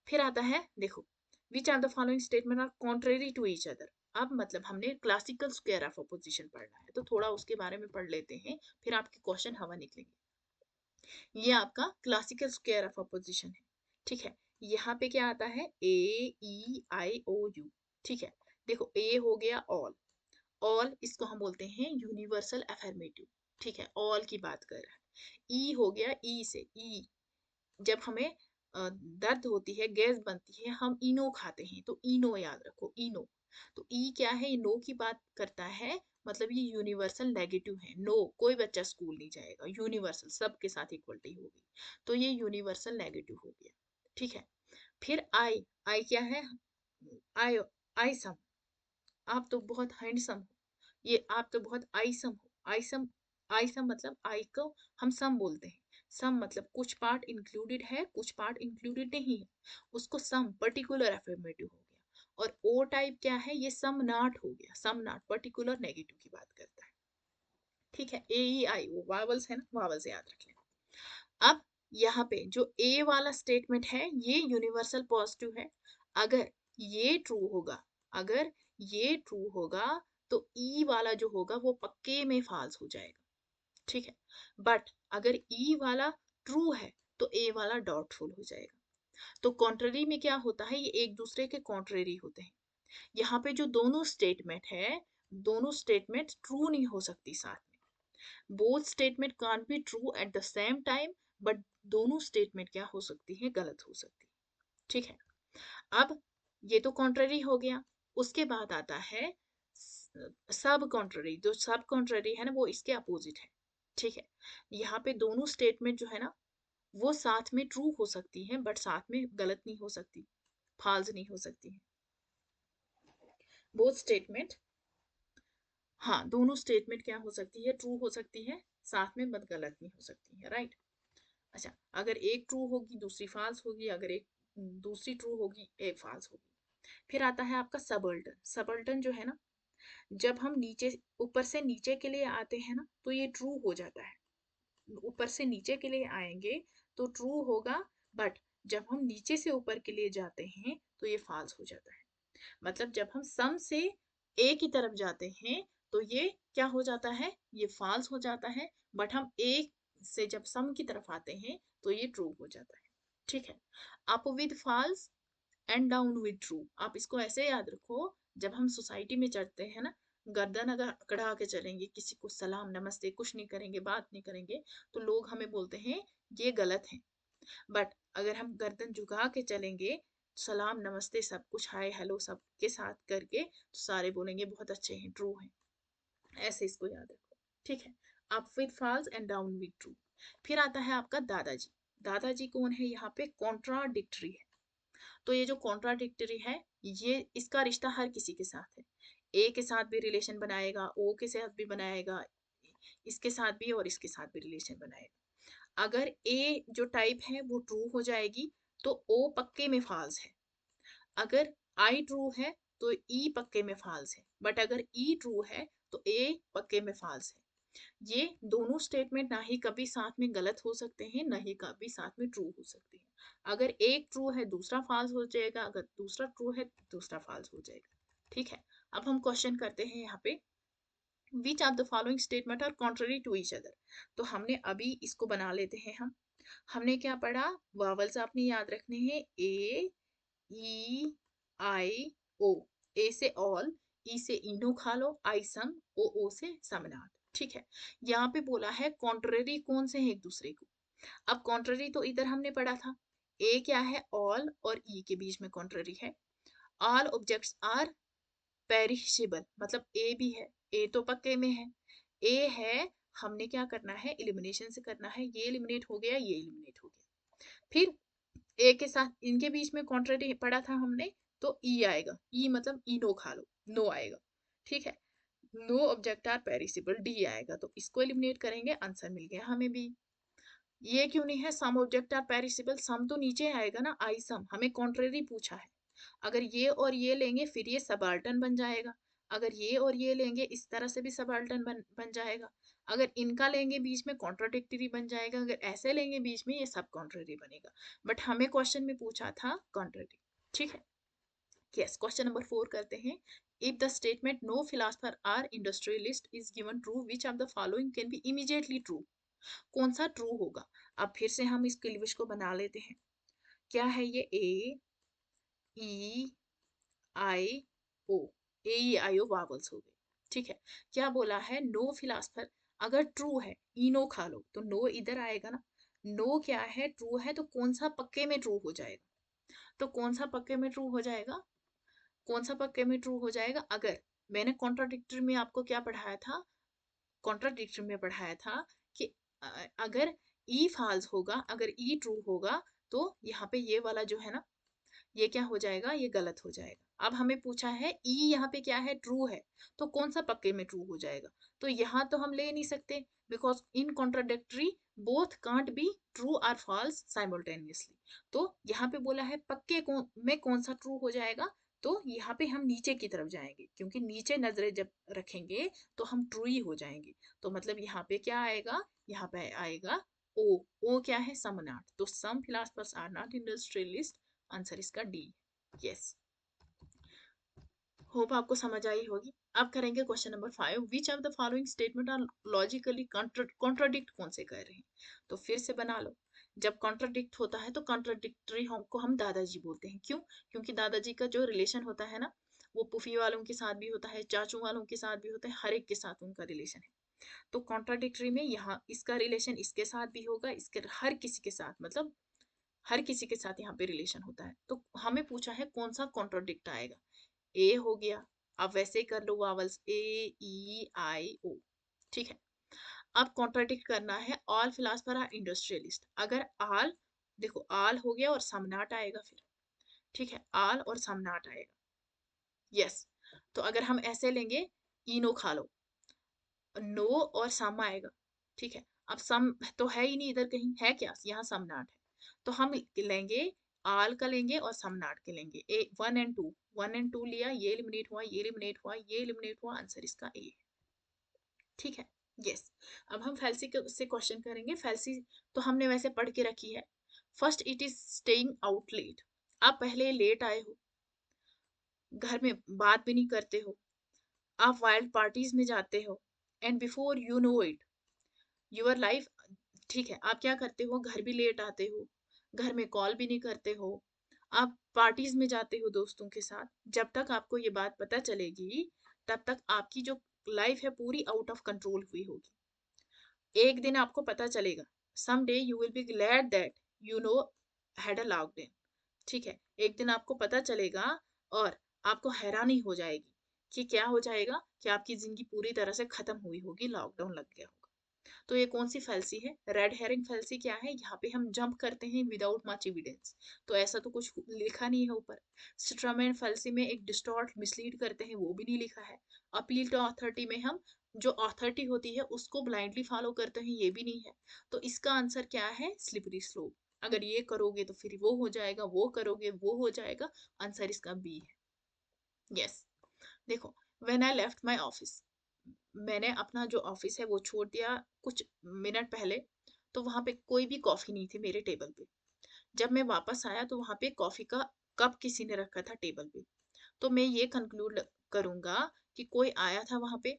फिर आता है देखो, which are the following statement are contrary to each other. अब मतलब हमने क्लासिकल स्क्वायर ऑफ अपोजिशन पढ़ना है, तो थोड़ा उसके बारे में पढ़ लेते हैं, फिर आपके क्वेश्चन हवा निकलेंगे। ये आपका क्लासिकल स्क्वायर ऑफ अपोजिशन है। ठीक है, यहाँ पे क्या आता है, AEIOU। ठीक है, देखो ए हो गया ऑल, ऑल इसको हम बोलते हैं यूनिवर्सल अफर्मेटिव। ठीक है, ऑल की बात कर रहा है। ई हो गया, ई से, ई जब हमें दर्द होती है, गैस बनती है, हम इनो खाते हैं, तो इनो याद रखो, इनो। तो ई क्या है, नो की बात करता है, मतलब ये यूनिवर्सल नेगेटिव है। नो, कोई बच्चा स्कूल नहीं जाएगा, यूनिवर्सल सबके साथ इक्वलिटी होगी, तो ये यूनिवर्सल नेगेटिव हो गया। ठीक है, फिर आई, आई क्या है, आई, आई सम, आप तो बहुत हैंडसम हो, ये आप तो बहुत आइसम हो। आइसम, आइसम मतलब आई को हम सम बोलते हैं। सम मतलब कुछ पार्ट इंक्लूडेड है, कुछ पार्ट इंक्लूडेड नहीं है, उसको सम पर्टिकुलर अफर्मेटिव हो गया। और ओ टाइप क्या है, ये सम नॉट हो गया, सम नॉट पर्टिकुलर नेगेटिव की बात करता है। ठीक है, AEIO वावल्स है ना, वावल्स याद रख लें। अब यहाँ पे जो ए वाला स्टेटमेंट है, ये यूनिवर्सल पॉजिटिव है। अगर ये ट्रू होगा, अगर ये ट्रू होगा, तो ई वाला जो होगा वो पक्के में फॉल्स हो जाएगा। ठीक है, बट अगर ई वाला ट्रू है, तो ए वाला डाउटफुल हो जाएगा। तो कॉन्ट्ररी में क्या होता है, ये एक दूसरे के कॉन्ट्ररी होते हैं। यहाँ पे जो दोनों स्टेटमेंट है, दोनों स्टेटमेंट ट्रू नहीं हो सकती साथ में। Both statement can't be true at the same time, but दोनों स्टेटमेंट क्या हो सकती है, गलत हो सकती है। ठीक है, अब ये तो कॉन्ट्ररी हो गया। उसके बाद आता है सब कॉन्ट्ररी, जो सब कॉन्ट्ररी है ना, वो इसके अपोजिट है। ठीक है, यहाँ पे दोनों स्टेटमेंट जो है ना, वो साथ में ट्रू हो सकती हैं, बट साथ में गलत नहीं हो सकती, फॉल्स नहीं हो सकती है। बोथ स्टेटमेंट, हाँ दोनों स्टेटमेंट क्या हो सकती है, ट्रू हो सकती है, साथ में बट गलत नहीं हो सकती है, राइट। अच्छा, अगर एक ट्रू होगी दूसरी फॉल्स होगी, अगर एक दूसरी ट्रू होगी एक फॉल्स होगी। फिर आता है आपका सबल्टन। सबल्टन जो है ना, जब हम नीचे ऊपर से नीचे के लिए आते हैं ना तो ये ट्रू हो जाता है, ऊपर से नीचे के लिए आएंगे तो ट्रू होगा, बट जब हम नीचे से ऊपर के लिए जाते हैं तो ये फॉल्स हो जाता है। मतलब जब हम सम से ए की तरफ जाते हैं तो ये क्या हो जाता है, ये फॉल्स हो जाता है, बट हम ए से जब सम की तरफ आते हैं तो ये ट्रू हो जाता है। ठीक है, up with false and down with true, आप इसको ऐसे याद रखो। जब हम सोसाइटी में चढ़ते हैं ना, गर्दन अगर अकड़ा के चलेंगे, किसी को सलाम नमस्ते कुछ नहीं करेंगे, बात नहीं करेंगे, तो लोग हमें बोलते हैं ये गलत है। बट अगर हम गर्दन झुका के चलेंगे, सलाम नमस्ते सब कुछ हाय हेलो सब के साथ करके, तो सारे बोलेंगे बहुत अच्छे हैं, ट्रू हैं। ऐसे इसको याद रखो। ठीक है, up with false and down with true. फिर आता है आपका दादाजी। दादाजी कौन है, यहाँ पे कॉन्ट्राडिक्टरी है। तो ये जो कॉन्ट्राडिक्टरी है, ये इसका रिश्ता हर किसी के साथ है। ए के साथ भी रिलेशन बनाएगा, ओ के साथ भी बनाएगा, इसके साथ भी और इसके साथ भी रिलेशन बनाएगा। अगर ए जो टाइप है वो ट्रू हो जाएगी तो ओ पक्के में फॉल्स है। अगर आई ट्रू है तो ई पक्के में फॉल्स है, बट अगर ई ट्रू है तो ए पक्के में फॉल्स है। ये दोनों स्टेटमेंट ना ही कभी साथ में गलत हो सकते हैं, ना ही कभी साथ में ट्रू हो सकते हैं। अगर एक ट्रू है दूसरा फॉल्स हो जाएगा, अगर दूसरा ट्रू है दूसरा फॉल्स हो जाएगा। ठीक है, अब हम क्वेश्चन करते हैं यहाँ पे, which of the following statement are contrary to each other. तो हमने अभी इसको बना लेते हैं। हमने क्या पढ़ा, वावल्स आपने याद रखने हैं, ए ई आई ओ। ए से ऑल, ई से इनो खा लो, आई सम, ओ से समनाथ। ठीक है, यहाँ पे बोला है कॉन्ट्ररी कौन से हैं एक दूसरे को। अब कॉन्ट्ररी तो इधर हमने पढ़ा था, ए क्या है, ऑल, और ई के बीच में कॉन्ट्ररी है। ऑल ऑब्जेक्ट्स आर पेरिशेबल, मतलब ए भी है, ए तो पक्के में है, ए है, हमने क्या करना है, एलिमिनेशन से करना है, ये एलिमिनेट हो गया, ये एलिमिनेट हो गया। फिर ए के साथ इनके बीच में कॉन्ट्ररी पढ़ा था हमने, तो ई आएगा, ई मतलब इनो खा लो, नो आएगा। ठीक है, no object are perishable, D आएगा, तो इसको एलिमिनेट करेंगे, आंसर मिल गया हमें भी। ये क्यों नहीं है, सम ऑब्जेक्ट आर पेरिसेबल, सम तो नीचे आएगा ना, आई सम, हमें कॉन्ट्ररी पूछा है। अगर ये और ये लेंगे फिर ये सबाल्टन बन जाएगा, अगर ये और ये लेंगे इस तरह से भी सबाल्टन बन जाएगा, अगर इनका लेंगे बीच में कॉन्ट्राडिक्टरी बन जाएगा, अगर ऐसे लेंगे बीच में ये सब कॉन्ट्ररी बनेगा। बट हमें क्वेश्चन में पूछा था कॉन्ट्ररी। ठीक है, यस, क्वेश्चन नंबर 4 करते हैं। If the statement no philosopher are industrialist is given true, which of the following can be immediately true. कौन सा ट्रू होगा। अब फिर से हम इस क्लीवेज को बना लेते हैं। क्या है ये, ए ई आई ओ, ए ई आई ओ वावल्स हो गए। ठीक है, क्या बोला है, नो फिलोसफर, अगर ट्रू है, इनो खा लो, तो नो इधर आएगा ना। नो क्या है, ट्रू है, तो कौन सा पक्के में ट्रू हो जाएगा, तो कौन सा पक्के में ट्रू हो जाएगा, कौन सा पक्के में ट्रू हो जाएगा। अगर मैंने कॉन्ट्राडिक्टरी में आपको क्या पढ़ाया था, कॉन्ट्राडिक्टरी में पढ़ाया था कि अगर ई फॉल्स होगा, अगर ई ट्रू होगा, तो यहाँ पे ये वाला जो है ना, ये क्या हो जाएगा, ये गलत हो जाएगा। अब हमें पूछा है ई यहाँ पे क्या है, ट्रू है, तो कौन सा पक्के में ट्रू हो जाएगा। तो यहाँ तो हम ले नहीं सकते, because in contradictory both can't be true और फॉल्स साइमल्टेनियसली। तो यहाँ पे बोला है पक्के में कौन सा ट्रू हो जाएगा, तो यहाँ पे हम नीचे की तरफ जाएंगे, क्योंकि नीचे नजरें जब रखेंगे तो हम ट्रू ही हो जाएंगे। तो मतलब यहाँ पे क्या आएगा, यहाँ पे आएगा ओ। ओ क्या है, सम नॉट, तो some philosophers are not industrialist, answer इसका डी। यस, होप आपको समझ आई होगी। अब करेंगे question number 5, which of the following statement are logically contradict कौन से कर रहे हैं। तो फिर से बना लो, जब कॉन्ट्राडिक्ट होता है तो कॉन्ट्राडिक्टरी को हम दादाजी बोलते हैं। क्यों, क्योंकि दादाजी का जो रिलेशन होता है ना, वो पुफी वालों के साथ भी होता है, चाचू वालों के साथ भी होता है, हर एक के साथ उनका रिलेशन है। तो कॉन्ट्राडिक्टरी में यहाँ इसका रिलेशन इसके साथ भी होगा, इसके हर किसी के साथ, मतलब हर किसी के साथ यहाँ पे रिलेशन होता है। तो हमें पूछा है कौन सा कॉन्ट्राडिक्ट आएगा, ए हो गया। अब वैसे ही कर लो वावल्स, ए ई आई ओ। ठीक है, अब कॉन्ट्राडिक्ट करना है, ऑल फिलोसफर आर इंडस्ट्रियलिस्ट। अगर ऑल, देखो ऑल हो गया और समनाट आएगा फिर। ठीक है, ऑल और समनाट आएगा। यस, तो अगर हम ऐसे लेंगे, इनो खा लो, नो और सम आएगा। ठीक है, अब सम तो है ही नहीं इधर कहीं, है क्या, यहाँ समनाट है, तो हम लेंगे आल का लेंगे और सम नॉट के लेंगे। ए 1 and 2, 1 and 2 लिया, ये एलिमिनेट हुआ, ये एलिमिनेट हुआ, ये एलिमिनेट हुआ, आंसर इसका ए है। ठीक है, यस। अब हम फैल्सी से क्वेश्चन करेंगे। फैल्सी तो हमने वैसे पढ़ के रखी है। First, it is staying out late. आप पहले लेट आए हो, घर में बात भी नहीं करते हो, आप वाइल्ड पार्टीज में जाते हो, and before you know it your life, ठीक है, आप क्या करते हो, घर भी लेट आते हो, घर में कॉल भी नहीं करते हो, आप पार्टीज में जाते हो दोस्तों के साथ। जब तक आपको ये बात पता चलेगी तब तक आपकी जो लाइफ है पूरी आउट ऑफ कंट्रोल हुई होगी। एक दिन आपको पता चलेगा, some day you will be glad that you no had a lockdown. ठीक है, एक दिन आपको पता चलेगा और आपको हैरानी हो जाएगी कि क्या हो जाएगा, कि आपकी जिंदगी पूरी तरह से खत्म हुई होगी, लॉकडाउन लग गया होगा। तो ये कौन सी फैल्सी है? रेड हेरिंग फैल्सी क्या है? यहाँ पे हम जंप करते हैं विदाउट मच एविडेंस, तो ऐसा तो कुछ लिखा नहीं है ऊपर। स्ट्रमैन फैल्सी में एक डिस्टॉर्ट मिसलीड करते हैं, वो भी नहीं लिखा है। अपील टू अथॉरिटी में हम जो अथॉरिटी होती है उसको ब्लाइंडली फॉलो करते हैं, ये भी नहीं है। तो इसका आंसर क्या है? Slippery slope. अगर ये करोगे तो फिर वो हो जाएगा, वो करोगे वो हो जाएगा, आंसर इसका बी है। यस, देखो, when I left my office, मैंने अपना जो ऑफिस है वो छोड़ दिया कुछ मिनट पहले, तो वहां पे कोई भी कॉफी नहीं थी मेरे टेबल पे। जब मैं वापस आया तो वहां पे कॉफी का कप किसी ने रखा था टेबल पे। तो मैं ये कंक्लूड करूंगा कि कोई आया था वहां पे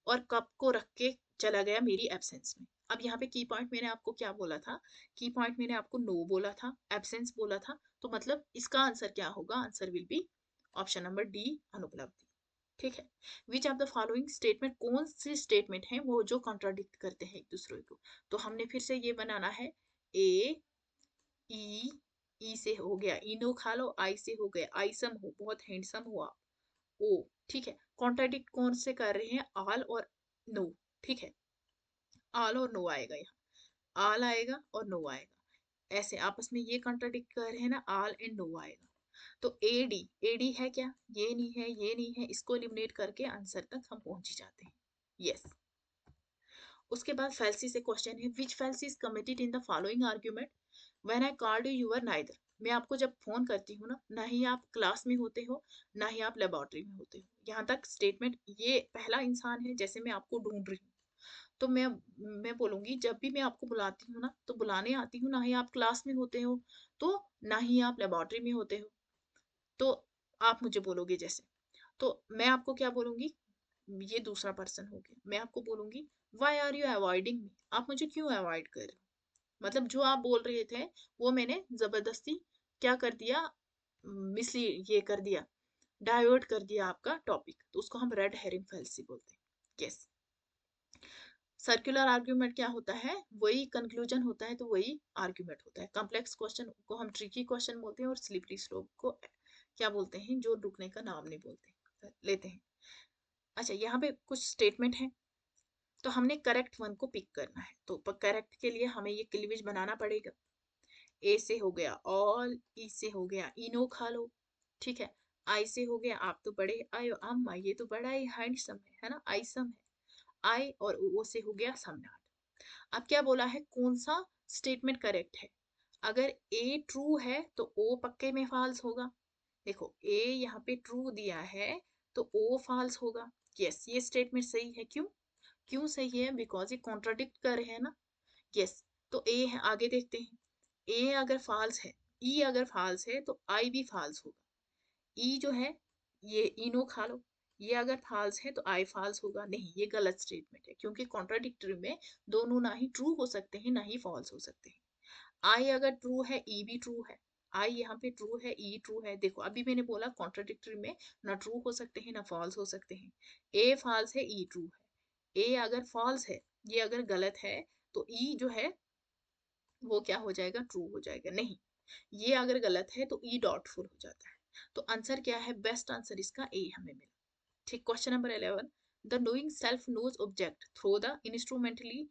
और कप को रख के चला गया मेरी एब्सेंस में। अब यहाँ पे की पॉइंट मैंने आपको क्या बोला था? की पॉइंट मैंने आपको नो बोला था, एब्सेंस बोला था, तो मतलब इसका आंसर क्या होगा? Answer will be option number D, अनुपलब्धि। ठीक है, which of the following statement, कौन सी स्टेटमेंट है वो जो कॉन्ट्राडिक्ट करते हैं एक दूसरे को? तो हमने फिर से ये बनाना है, ए, ई, ई से हो गया इनो खा लो, आई से हो गया आईसम हो, बहुत हैंडसम हुआ, ओ। ठीक है, कॉन्ट्राडिक्ट कौन से कर रहे हैं? आल और नो। ठीक है, आल और नो आएगा, यहाँ आल आएगा और नो आएगा, ऐसे आपस में ये कॉन्ट्राडिक्ट कर रहे हैं ना, आल एंड नो आएगा। तो एडी, एडी है क्या? ये नहीं है, ये नहीं है, इसको एलिमिनेट करके आंसर तक हम पहुंच ही जाते हैं। यस, उसके बाद फैल्सी से क्वेश्चन है, which fallacy is committed in the following argument? When I called you you are neither. मैं आपको जब फोन करती हूँ ना ही आप क्लास में होते हो, ना ही आप लेबोरेटरी में होते हो। यहाँ तक स्टेटमेंट, ये पहला इंसान है जैसे मैं आपको ढूंढ रही हूँ। तो मैं बोलूंगी, जब भी मैं आपको बुलाती हूँ ना, तो बुलाने आती हूँ, ना ही आप क्लास में होते हो, तो ना ही आप लेबोरेटरी में होते हो, तो आप मुझे बोलोगे जैसे, तो मैं आपको क्या बोलूंगी? ये दूसरा पर्सन हो गया, मैं आपको बोलूंगी, why are you avoiding me? आप मुझे क्यों अवॉइड कर रहे हो? मतलब जो आप बोल रहे थे वो मैंने जबरदस्ती क्या कर दिया, मिसली ये कर दिया, डाइवर्ट कर दिया आपका टॉपिक, तो उसको हम रेड हेरिंग फैल्सी बोलते हैं। यस, सर्कुलर आर्ग्यूमेंट क्या होता है? वही कंक्लूजन होता है, तो वही आर्ग्यूमेंट होता है। कॉम्प्लेक्स क्वेश्चन को हम ट्रिकी क्वेश्चन बोलते हैं, और स्लिपरी स्लोप को क्या बोलते हैं? जो रुकने का नाम नहीं बोलते, लेते हैं। अच्छा, यहाँ पे कुछ स्टेटमेंट है, तो हमने करेक्ट वन को पिक करना है, तो करेक्ट के लिए हमें ये क्लीवेज बनाना पड़ेगा। ए से हो गया ऑल, ई से हो गया इनो खा लो, ठीक है, आई से हो गया आप तो बड़े आयो अम्मा, ये तो बड़ा ही हैंडसम है ना, आईसम है, आई, और ओ से हो गया सम्राट। अब क्या बोला है, कौन सा स्टेटमेंट करेक्ट है? अगर ए ट्रू है तो ओ पक्के में फॉल्स होगा। देखो, ए यहाँ पे ट्रू दिया है तो ओ फॉल्स होगा। यस, ये स्टेटमेंट सही है। क्यों? क्यों सही है? बिकॉज ये कॉन्ट्राडिक्ट कर रहे हैं ना। यस, तो ए है, आगे देखते हैं। ए अगर फॉल्स है, ई अगर फॉल्स है तो आई भी फॉल्स होगा। ई जो है, ये इनो खा लो, ये अगर फॉल्स है तो आई फॉल्स होगा। नहीं, ये गलत स्टेटमेंट है, क्योंकि कॉन्ट्राडिक्टरी में दोनों ना ही ट्रू हो सकते हैं ना ही फॉल्स हो सकते हैं। आई अगर ट्रू है, ई भी ट्रू है। आई यहाँ पे ट्रू है, ई ट्रू है। देखो, अभी मैंने बोला कॉन्ट्राडिक्टरी में ना ट्रू हो सकते हैं ना फॉल्स हो सकते हैं। ए फॉल्स है, ई ट्रू है। ए अगर फॉल्स है, ये अगर गलत है, तो ई जो है वो क्या हो जाएगा? ट्रू हो जाएगा। नहीं, ये अगर गलत है तो ई डॉटफुल हो जाता है। तो आंसर क्या है? बेस्ट आंसर इसका ए हमें मिला। ठीक, question number 11, the doing self knows object through the instrumentally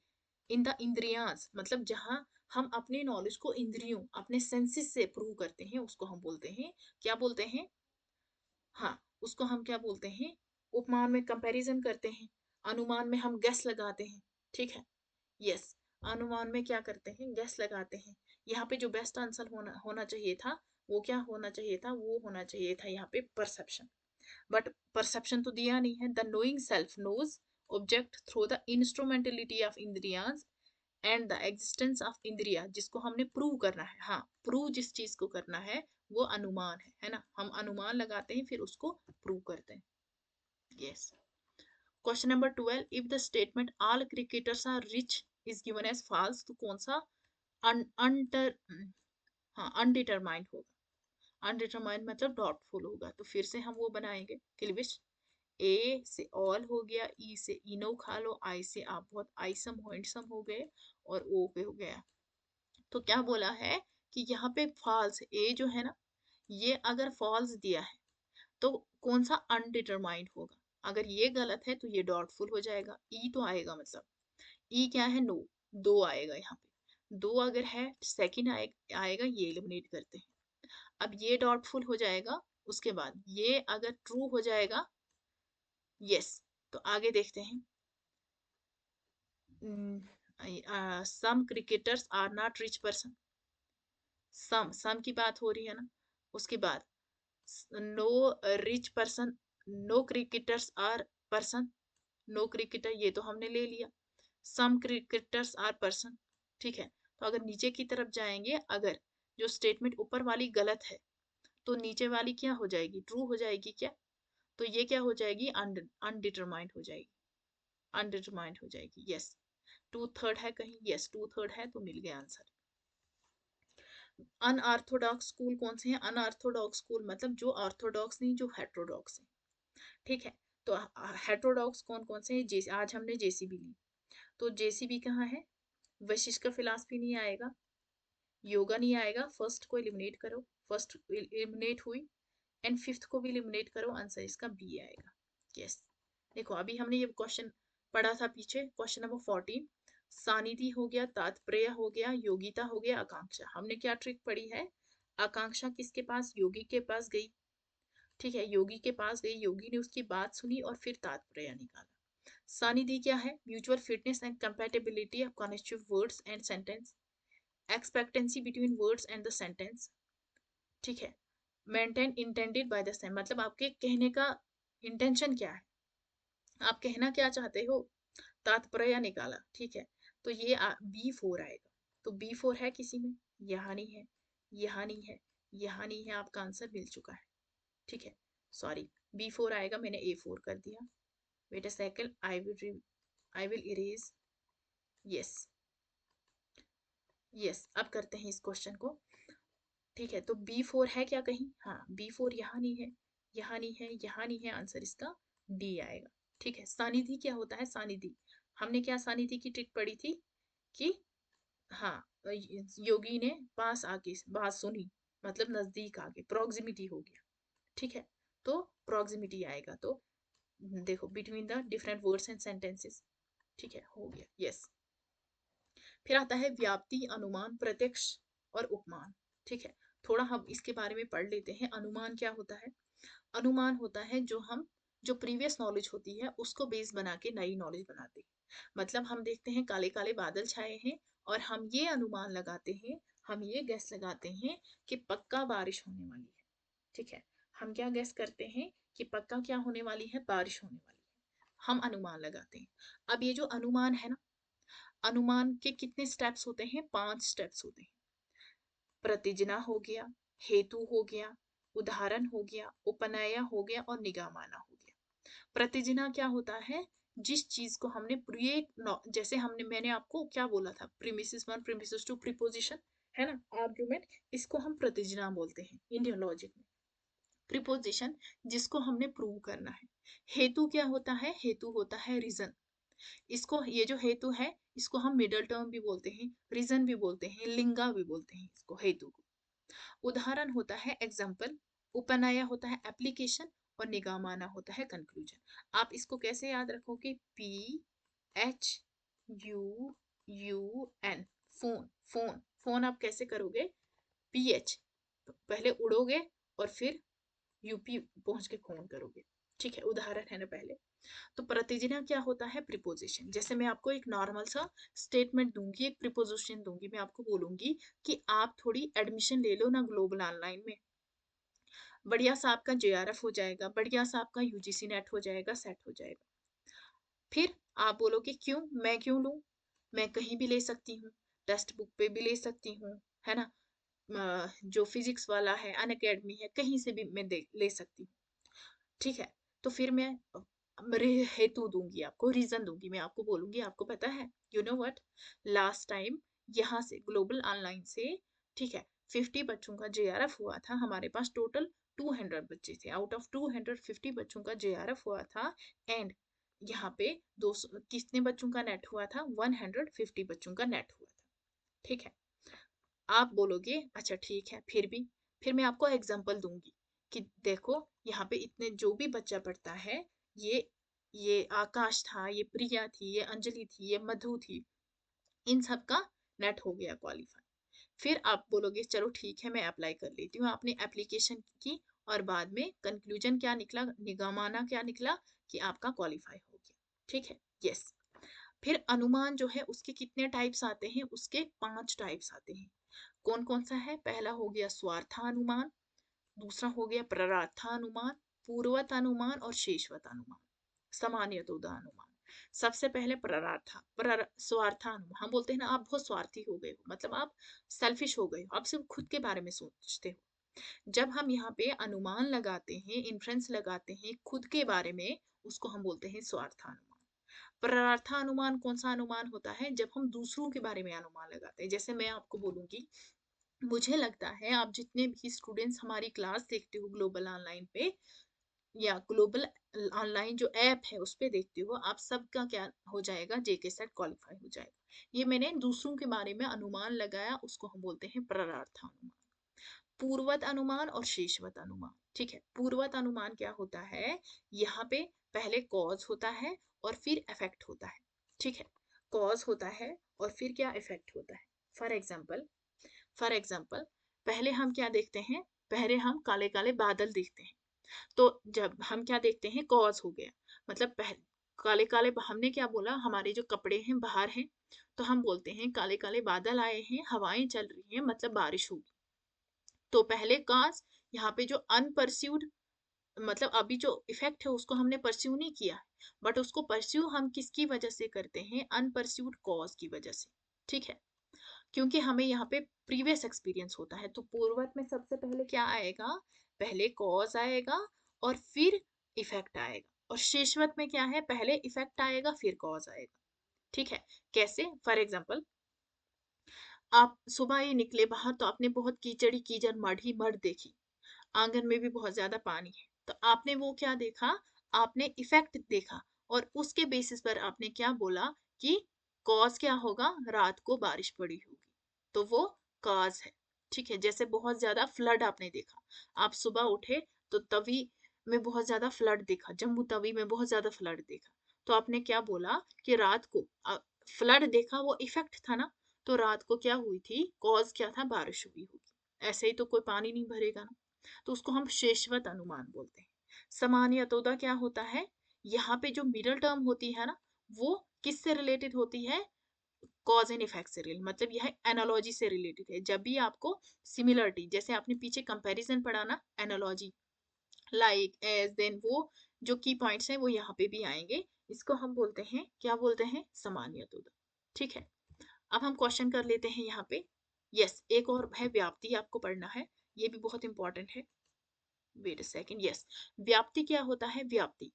in the इंद्रियास, मतलब जहां हम अपने नॉलेज को इंद्रियों, अपने सेंसेस से प्रूव करते हैं, उसको हम बोलते हैं, क्या बोलते हैं? हाँ, उसको हम क्या बोलते हैं? उपमान में कंपैरिजन करते हैं, अनुमान में हम गेस लगाते हैं। ठीक है, यस, अनुमान में क्या करते हैं? गेस लगाते हैं। यहाँ पे जो बेस्ट आंसर होना होना चाहिए था वो क्या होना चाहिए था, वो होना चाहिए था यहाँ पे परसेप्शन, बट परसेप्शन तो दिया नहीं है। The knowing self knows object through the instrumentality of इंद्रियाज एंड द एग्जिस्टेंस ऑफ इंद्रिया, जिसको हमने प्रूव करना है। हाँ, प्रूव जिस चीज को करना है वो अनुमान है ना, हम अनुमान लगाते हैं फिर उसको प्रूव करते हैं। Yes. Question number 12, if the statement all cricketers are rich is given as false, तो कौन सा अनटर हाँ अनडिटरमाइंड होगा। अनडिटरमाइंड मतलब डाउटफुल होगा, तो फिर से हम वो बनाएंगे क्लिविश। ए से ऑल हो गया, ई से इनो खा लो, आई से आप बहुत आइसम हैंडसम हो गए, और ओ पे हो गया। तो क्या बोला है कि यहाँ पे फॉल्स, ए जो है ना, ये अगर फॉल्स दिया है तो कौन सा अनडिटरमाइंड होगा। अगर ये गलत है तो ये डॉटफुल हो जाएगा, ई तो आएगा, मतलब ई क्या है, नो, दो आएगा यहाँ पे। दो अगर है, सेकंड आएगा, ये एलिमिनेट करते हैं। अब ये डॉटफुल हो जाएगा, उसके बाद ये अगर ट्रू हो जाएगा, यस, तो आगे देखते हैं। Some cricketers are not rich person, some की बात हो रही है ना। उसके बाद no rich person, no cricketers are person, no cricketer ये तो हमने ले लिया। सम क्रिकेटर्स आर पर्सन, ठीक है। तो अगर नीचे की तरफ जाएंगे, अगर जो स्टेटमेंट ऊपर वाली गलत है तो नीचे वाली क्या हो जाएगी, ट्रू हो जाएगी क्या। तो ये क्या हो जाएगी, अनडिटरमाइंड हो जाएगी, अनडिटरमाइंड हो जाएगी। यस, टू थर्ड है कहीं, यस टू थर्ड है, तो मिल गया आंसर। अनऑर्थोडॉक्स स्कूल कौन से हैं, अनऑर्थोडॉक्स स्कूल मतलब जो ऑर्थोडॉक्स नहीं, जो हेट्रोडॉक्स है, ठीक है। तो हेट्रोडॉक्स कौन कौन से हैं, आज हमने जेसीबी ली, तो जेसीबी कहाँ है, वशिष्ठ का फिलॉसफी नहीं आएगा, योगा नहीं आएगा, फर्स्ट को एलिमिनेट करो, फर्स्ट एलिमिनेट हुई, एंड फिफ्थ को भी एलिमिनेट करो, आंसर इसका बी आएगा। यस। देखो अभी हमने ये क्वेश्चन पढ़ा था पीछे, क्वेश्चन नंबर 14, सानिधि हो गया, तात्पर्य हो गया, योगिता हो गया, आकांक्षा। हमने क्या ट्रिक पढ़ी है, आकांक्षा किसके पास, योगी के पास गई, ठीक है, योगी के पास गई, योगी ने उसकी बात सुनी और फिर तात्पर्य निकाला। सानिधि क्या है, mutual fitness and compatibility of constitutive words and sentence, expectancy between words and the sentence, ठीक है। Maintain intended by the same, मतलब आपके कहने का इंटेंशन क्या है, आप कहना क्या चाहते हो, तात्पर्य निकाला, ठीक है। तो ये B4 आएगा। तो B4 है किसी में, यहाँ नहीं है, यहाँ नहीं है, यहाँ नहीं है, आपका आंसर मिल चुका है, ठीक है। सॉरी, B4 आएगा, मैंने A4 कर दिया। Wait a second, I will erase. Yes, yes, अब करते हैं इस क्वेश्चन को, ठीक है। तो B4 है क्या कहीं, हाँ B4 यहाँ नहीं है, यहाँ नहीं है, यहाँ नहीं है, आंसर इसका डी आएगा, ठीक है। सानिधि क्या होता है, सानिधि, हमने क्या सानिधि की ट्रिक पढ़ी थी कि हाँ, योगी ने पास आके बात सुनी, मतलब नजदीक आके, प्रोक्सिमिटी हो गया, ठीक है। तो प्रोक्सिमिटी आएगा, तो देखो between the different words and sentences, ठीक है, हो गया। यस। फिर आता है व्याप्ति, अनुमान, प्रत्यक्ष और उपमान, ठीक है। थोड़ा हम इसके बारे में पढ़ लेते हैं। अनुमान क्या होता है, अनुमान होता है जो प्रीवियस नॉलेज होती है उसको बेस बना के नई नॉलेज बनाते हैं। मतलब हम देखते हैं काले काले बादल छाए हैं और हम ये अनुमान लगाते हैं, हम ये गैस लगाते हैं कि पक्का बारिश होने वाली है, ठीक है। हम क्या गैस करते हैं कि पक्का क्या होने वाली है, बारिश होने वाली है, हम अनुमान लगाते हैं। अब ये जो अनुमान है ना, अनुमान के कितने स्टेप्स होते हैं, 5 स्टेप्स होते हैं। प्रतिजना हो गया, हेतु हो गया, उदाहरण हो गया, उपनय हो गया और निगमाना हो गया। प्रतिजना क्या होता है, जिस चीज को हमने जैसे मैंने आपको क्या बोला था, प्रीमिसिस 1 प्रीमिसिस 2 प्रीपोजिशन है ना, आर्गुमेंट, इसको हम प्रतिजना बोलते हैं इंडियन लॉजिक में। प्रीपोजिशन जिसको हमने प्रूव करना है। हेतु क्या होता है, हेतु होता है रीजन, इसको ये जो हेतु है इसको हम मिडल टर्म भी बोलते हैं, रीजन भी बोलते हैं, लिंगा भी बोलते हैं इसको, हेतु को। उदाहरण होता है एग्जाम्पल, उपनय होता है एप्लीकेशन, और निगमाना होता है कंक्लूजन। आप इसको कैसे याद रखोगे, PHUUN, फोन, फोन, फोन आप कैसे करोगे, PH, पहले उड़ोगे और फिर UP पहुंच के फोन करोगे, ठीक है, उदाहरण है ना पहले। तो प्रतिजिना क्या होता है? प्रीपोजिशन। जैसे मैं आपको एक नॉर्मल सा स्टेटमेंट दूंगी, एक प्रीपोजिशन दूंगी, मैं आपको बोलूंगी कि आप थोड़ी एडमिशन ले लो ना ग्लोबल ऑनलाइन में, बढ़िया सा आपका जेआरएफ हो जाएगा, बढ़िया सा आपका यूजीसी नेट हो जाएगा, सेट हो जाएगा। फिर आप बोलोगे क्यों, मैं क्यों लूं, मैं कहीं भी ले सकती हूँ, टेक्स्ट बुक पे भी ले सकती हूँ, है ना, जो फिजिक्स वाला है, अन अकेडमी है, कहीं से भी मैं ले सकती हूँ। ठीक है, तो फिर मैं हेतु दूंगी, आपको रीजन दूंगी, मैं आपको बोलूंगी, आपको पता है, you know what, last time यहाँ से ग्लोबल ऑनलाइन से, ठीक है, 50 बच्चों का जेआरएफ हुआ था, हमारे पास टोटल 200 बच्चे थे, आउट ऑफ 250 बच्चों का जेआरएफ हुआ था, एंड यहाँ पे 200 कितने बच्चों का नेट हुआ था? 150 बच्चों का नेट हुआ था। ठीक है, आप बोलोगे अच्छा ठीक है, फिर मैं आपको एग्जांपल दूंगी कि देखो यहाँ पे इतने जो भी बच्चा पढ़ता है, ये ये आकाश था, ये प्रिया थी, ये अंजलि थी, ये मधु थी, इन सब का नेट हो गया क्वालिफाई। फिर आप बोलोगे चलो ठीक है, मैं अप्लाई कर लेती हूँ, आपने एप्लीकेशन की, और बाद में कंक्लूजन क्या निकला, निगमाना क्या निकला कि आपका क्वालिफाई हो गया। ठीक है, यस। फिर अनुमान जो है उसके कितने टाइप्स आते हैं? उसके 5 टाइप्स आते हैं। कौन कौन सा है? पहला हो गया स्वार्थानुमान, दूसरा हो गया प्ररार्थानुमान, पूर्वतानुमान और शेषवतानुमान, सामान्यतोदानुमान। सबसे पहले स्वार्थानुमान। हम बोलते हैं ना, आप बहुत स्वार्थी हो गए हो, मतलब आप सेल्फिश हो गए हो, आप सिर्फ खुद के बारे में सोचते हो। जब हम यहाँ पे अनुमान लगाते हैं, इन्फ्रेंस लगाते हैं खुद के बारे में, उसको हम बोलते हैं स्वार्थानुमान। प्ररार्थानुमान कौन सा अनुमान होता है? जब हम दूसरों के बारे में अनुमान लगाते हैं। जैसे मैं आपको बोलूंगी, मुझे लगता है आप जितने भी स्टूडेंट्स हमारी क्लास देखते हो ग्लोबल ऑनलाइन पे, या ग्लोबल ऑनलाइन जो ऐप है उस पे देखते हो, आप सबका क्या हो जाएगा? जेके सेट क्वालिफाई हो जाएगा। ये मैंने दूसरों के बारे में अनुमान लगाया, उसको हम बोलते हैं प्ररार्थानुमान। पूर्वत अनुमान और शेषवत अनुमान। ठीक है, पूर्वत अनुमान क्या होता है? यहाँ पे पहले कॉज होता है और फिर इफेक्ट होता है। ठीक है, कॉज होता है और फिर क्या इफेक्ट होता है। फॉर एग्जाम्पल, पहले हम क्या देखते हैं? पहले हम काले काले बादल देखते हैं, तो जब हम क्या देखते हैं? कॉज हो गया, मतलब पहले काले काले, हमने क्या बोला? हमारे जो कपड़े हैं बाहर हैं, तो हम बोलते हैं काले काले बादल आए हैं, हवाएं चल रही हैं, मतलब बारिश होगी। तो पहले कॉज, यहाँ पे जो अनपरस्यूड, मतलब अभी जो इफेक्ट है उसको हमने परस्यू नहीं किया, बट उसको परस्यू हम किसकी वजह से करते हैं? अनपरस्यूड कॉज की वजह से। ठीक है, क्योंकि हमें यहाँ पे प्रीवियस एक्सपीरियंस होता है। तो पूर्वत में सबसे पहले क्या आएगा? पहले कॉज आएगा और फिर इफेक्ट आएगा। और शेषवत में क्या है? पहले इफेक्ट आएगा फिर कॉज आएगा। ठीक है, कैसे? फॉर एग्जाम्पल, आप सुबह ही निकले बाहर, तो आपने बहुत कीचड़ी कीचड़ मड ही मड देखी, आंगन में भी बहुत ज्यादा पानी है, तो आपने वो क्या देखा? आपने इफेक्ट देखा, और उसके बेसिस पर आपने क्या बोला कि कॉज क्या होगा? रात को बारिश पड़ी होगी, तो वो कॉज है। ठीक है, जैसे बहुत ज्यादा फ्लड आपने देखा, आप सुबह उठे तो तवी में बहुत ज्यादा फ्लड देखा, जम्मू तवी में बहुत ज्यादा फ्लड देखा, तो आपने क्या बोला कि रात को फ्लड देखा, वो इफेक्ट था ना, तो रात को क्या हुई थी? कॉज क्या था? बारिश हुई होगी। ऐसे ही तो कोई पानी नहीं भरेगा ना, तो उसको हम शेषवत अनुमान बोलते हैं। समान्यतोदा क्या होता है? यहाँ पे जो मिडल टर्म होती है ना, वो किससे रिलेटेड होती है? कॉज एंड इफेक्ट से रिलेटेड, मतलब यह एनालॉजी से रिलेटेड है। जब भी आपको सिमिलरिटी, जैसे आपने पीछे कंपैरिजन पढ़ा ना, एनालॉजी, लाइक, एज, देन, वो जो की पॉइंट्स हैं वो यहाँ पे भी आएंगे। इसको हम बोलते हैं, क्या बोलते हैं? समान्यतोदा। ठीक है, अब हम क्वेश्चन कर लेते हैं यहाँ पे। यस, एक और है व्याप्ति, आपको पढ़ना है, ये भी बहुत इंपॉर्टेंट है। वेट अ सेकंड, यस, व्याप्ति क्या होता है? व्याप्ति,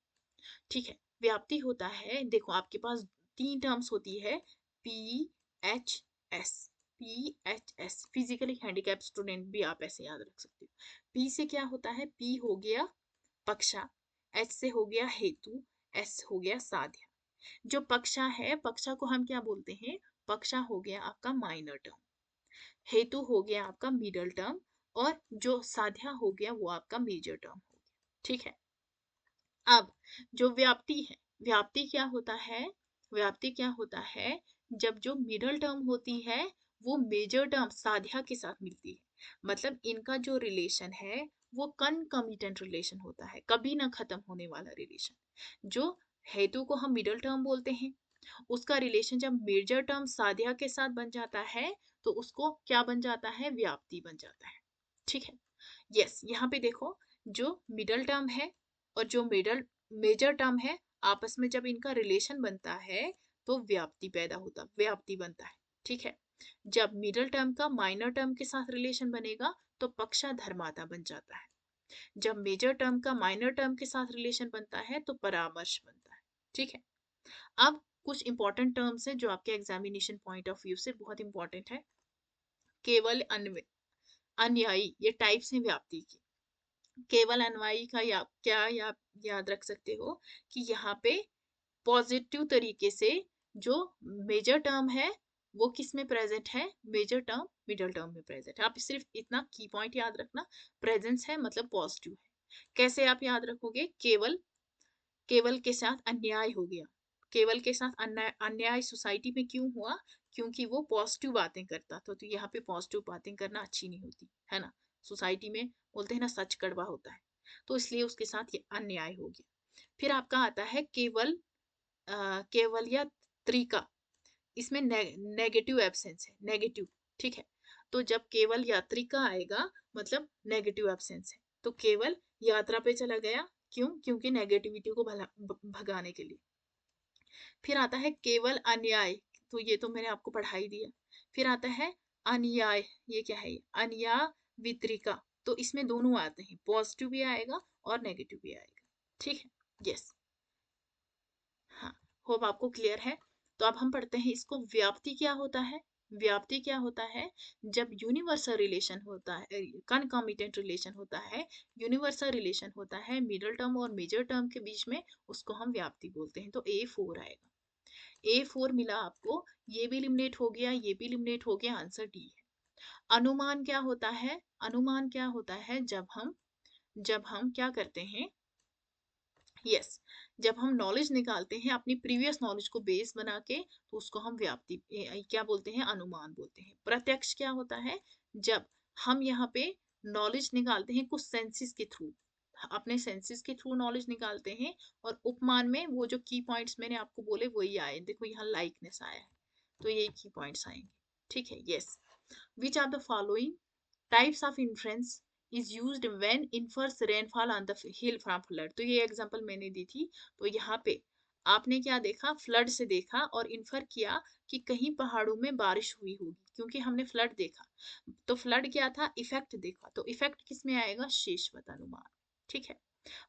ठीक है, व्याप्ति होता है, देखो आपके पास 3 टर्म्स होती है, P H S. P H S, physically handicap student भी आप ऐसे याद रख सकते हो। पी से क्या होता है? पी हो गया पक्षा, एच से हो गया हेतु, एस हो गया साध्य। जो पक्षा है, पक्षा को हम क्या बोलते हैं? पक्षा हो गया आपका माइनर टर्म, हेतु हो गया आपका मिडल टर्म, और जो साध्या हो गया वो आपका मेजर टर्म हो गया। ठीक है, अब जो व्याप्ति है, व्याप्ति क्या होता है? व्याप्ति क्या होता है? जब जो मिडल टर्म होती है वो मेजर टर्म साध्या के साथ मिलती है, मतलब इनका जो रिलेशन है वो कनकमिटेंट रिलेशन होता है, कभी ना खत्म होने वाला रिलेशन। जो हेतु को हम मिडल टर्म बोलते हैं, उसका रिलेशन जब मेजर टर्म साध्या के साथ बन जाता है तो उसको क्या बन जाता है, व्याप्ति बन जाता है। ठीक है, यस, यहाँ पे देखो, जो मिडल टर्म है और जो मेजर टर्म है, आपस में जब इनका रिलेशन बनता है तो व्याप्ति बनता है। ठीक है, जब मिडल टर्म का माइनर टर्म के साथ रिलेशन बनेगा तो पक्षाधर्माता बन जाता है। जब मेजर टर्म का माइनर टर्म के साथ रिलेशन बनता है तो परामर्श बनता है। ठीक है, अब कुछ इंपॉर्टेंट टर्म्स हैं जो आपके एग्जामिनेशन पॉइंट ऑफ व्यू से बहुत इंपॉर्टेंट है। केवल अन्यायी, ये टाइप्स हैं व्याप्ति की। केवल अन्यायी का याद रख सकते हो कि यहाँ पे पॉजिटिव तरीके से जो मेजर टर्म है वो किस में प्रेजेंट है, मेजर टर्म मिडल टर्म में प्रेजेंट है। आप सिर्फ इतना की पॉइंट याद रखना, प्रेजेंस है मतलब पॉजिटिव है। कैसे आप याद रखोगे, केवल केवल के साथ अन्याय हो गया। केवल के साथ अन्याय सोसाइटी में क्यों हुआ, क्योंकि वो पॉजिटिव बातें करता था, तो यहाँ पे पॉजिटिव बातें करना अच्छी नहीं होती है ना। सोसाइटी में बोलते हैं ना, सच कड़वा होता है, तो इसलिए उसके साथ ये अन्याय हो गया। फिर आपका आता है केवल या त्रिका, इसमें नेगेटिव एब्सेंस है, नेगेटिव। ठीक है, तो जब केवल यात्री का आएगा मतलब नेगेटिव एब्सेंस है, तो केवल यात्रा पे चला गया, क्यों, क्योंकि नेगेटिविटी को भगाने के लिए। फिर आता है केवल अन्याय, तो ये तो मैंने आपको पढ़ाई दिया। फिर आता है अन्याय, ये क्या है, अन्या वित्रिका, तो इसमें दोनों आते हैं, पॉजिटिव भी आएगा और नेगेटिव भी आएगा। ठीक है, यस, हाँ, होप आपको क्लियर है। तो अब हम पढ़ते हैं इसको, व्याप्ति क्या होता है। व्याप्ति क्या होता है, जब यूनिवर्सल रिलेशन होता है, कनकॉमिटेंट रिलेशन होता है, यूनिवर्सल रिलेशन होता है मिडल टर्म और मेजर टर्म के बीच में, उसको हम व्याप्ति बोलते हैं। तो A4 आएगा, A4 मिला आपको, ये भी एलिमिनेट हो गया, ये भी एलिमिनेट हो गया, आंसर डी है। अनुमान क्या होता है, अनुमान क्या होता है, जब हम क्या करते हैं, यस yes, जब हम नॉलेज निकालते हैं अपनी प्रीवियस नॉलेज को बेस बना के, तो उसको हम व्याप्ति क्या बोलते हैं, अनुमान बोलते हैं। प्रत्यक्ष क्या होता है, जब हम यहाँ पे नॉलेज निकालते हैं कुछ सेंसेस के थ्रू, अपने सेंसेस के थ्रू नॉलेज निकालते हैं, और उपमान में वो जो की पॉइंट्स मैंने आपको बोले वही आए, देखो यहाँ लाइकनेस आया है, तो ये की पॉइंट्स आएंगे। ठीक है, yes, which are the following types of influence is used when infers rainfall on the hill from flood। तो ये एग्जांपल मैंने दी थी। तो यहाँ पे आपने क्या देखा, फ्लड से देखा और इन्फर किया कि कहीं पहाड़ों में बारिश हुई होगी, क्योंकि हमने फ्लड देखा। तो फ्लड क्या था, इफेक्ट देखा, तो इफेक्ट किस में आएगा, शेषवत अनुमान। ठीक है,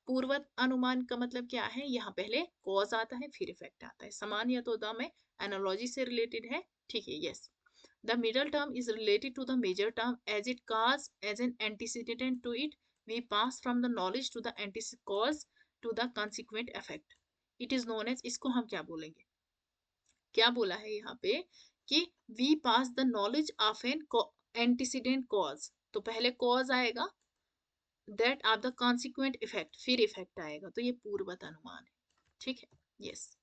पूर्वत अनुमान का मतलब क्या है, यहाँ पहले कॉज आता है फिर इफेक्ट आता है, समान या तो में एनालॉजी से रिलेटेड है। ठीक है, yes, the middle term is related to the major term as it cause as an antecedent to it. We pass from the knowledge to the cause to the consequent effect. It is known as, इसको हम क्या बोलेंगे, क्या बोला है यहाँ पे कि we pass the knowledge of an antecedent cause, तो पहले cause आएगा, that of the consequent effect, फिर effect आएगा, तो ये पूर्वत अनुमान है। ठीक है, yes,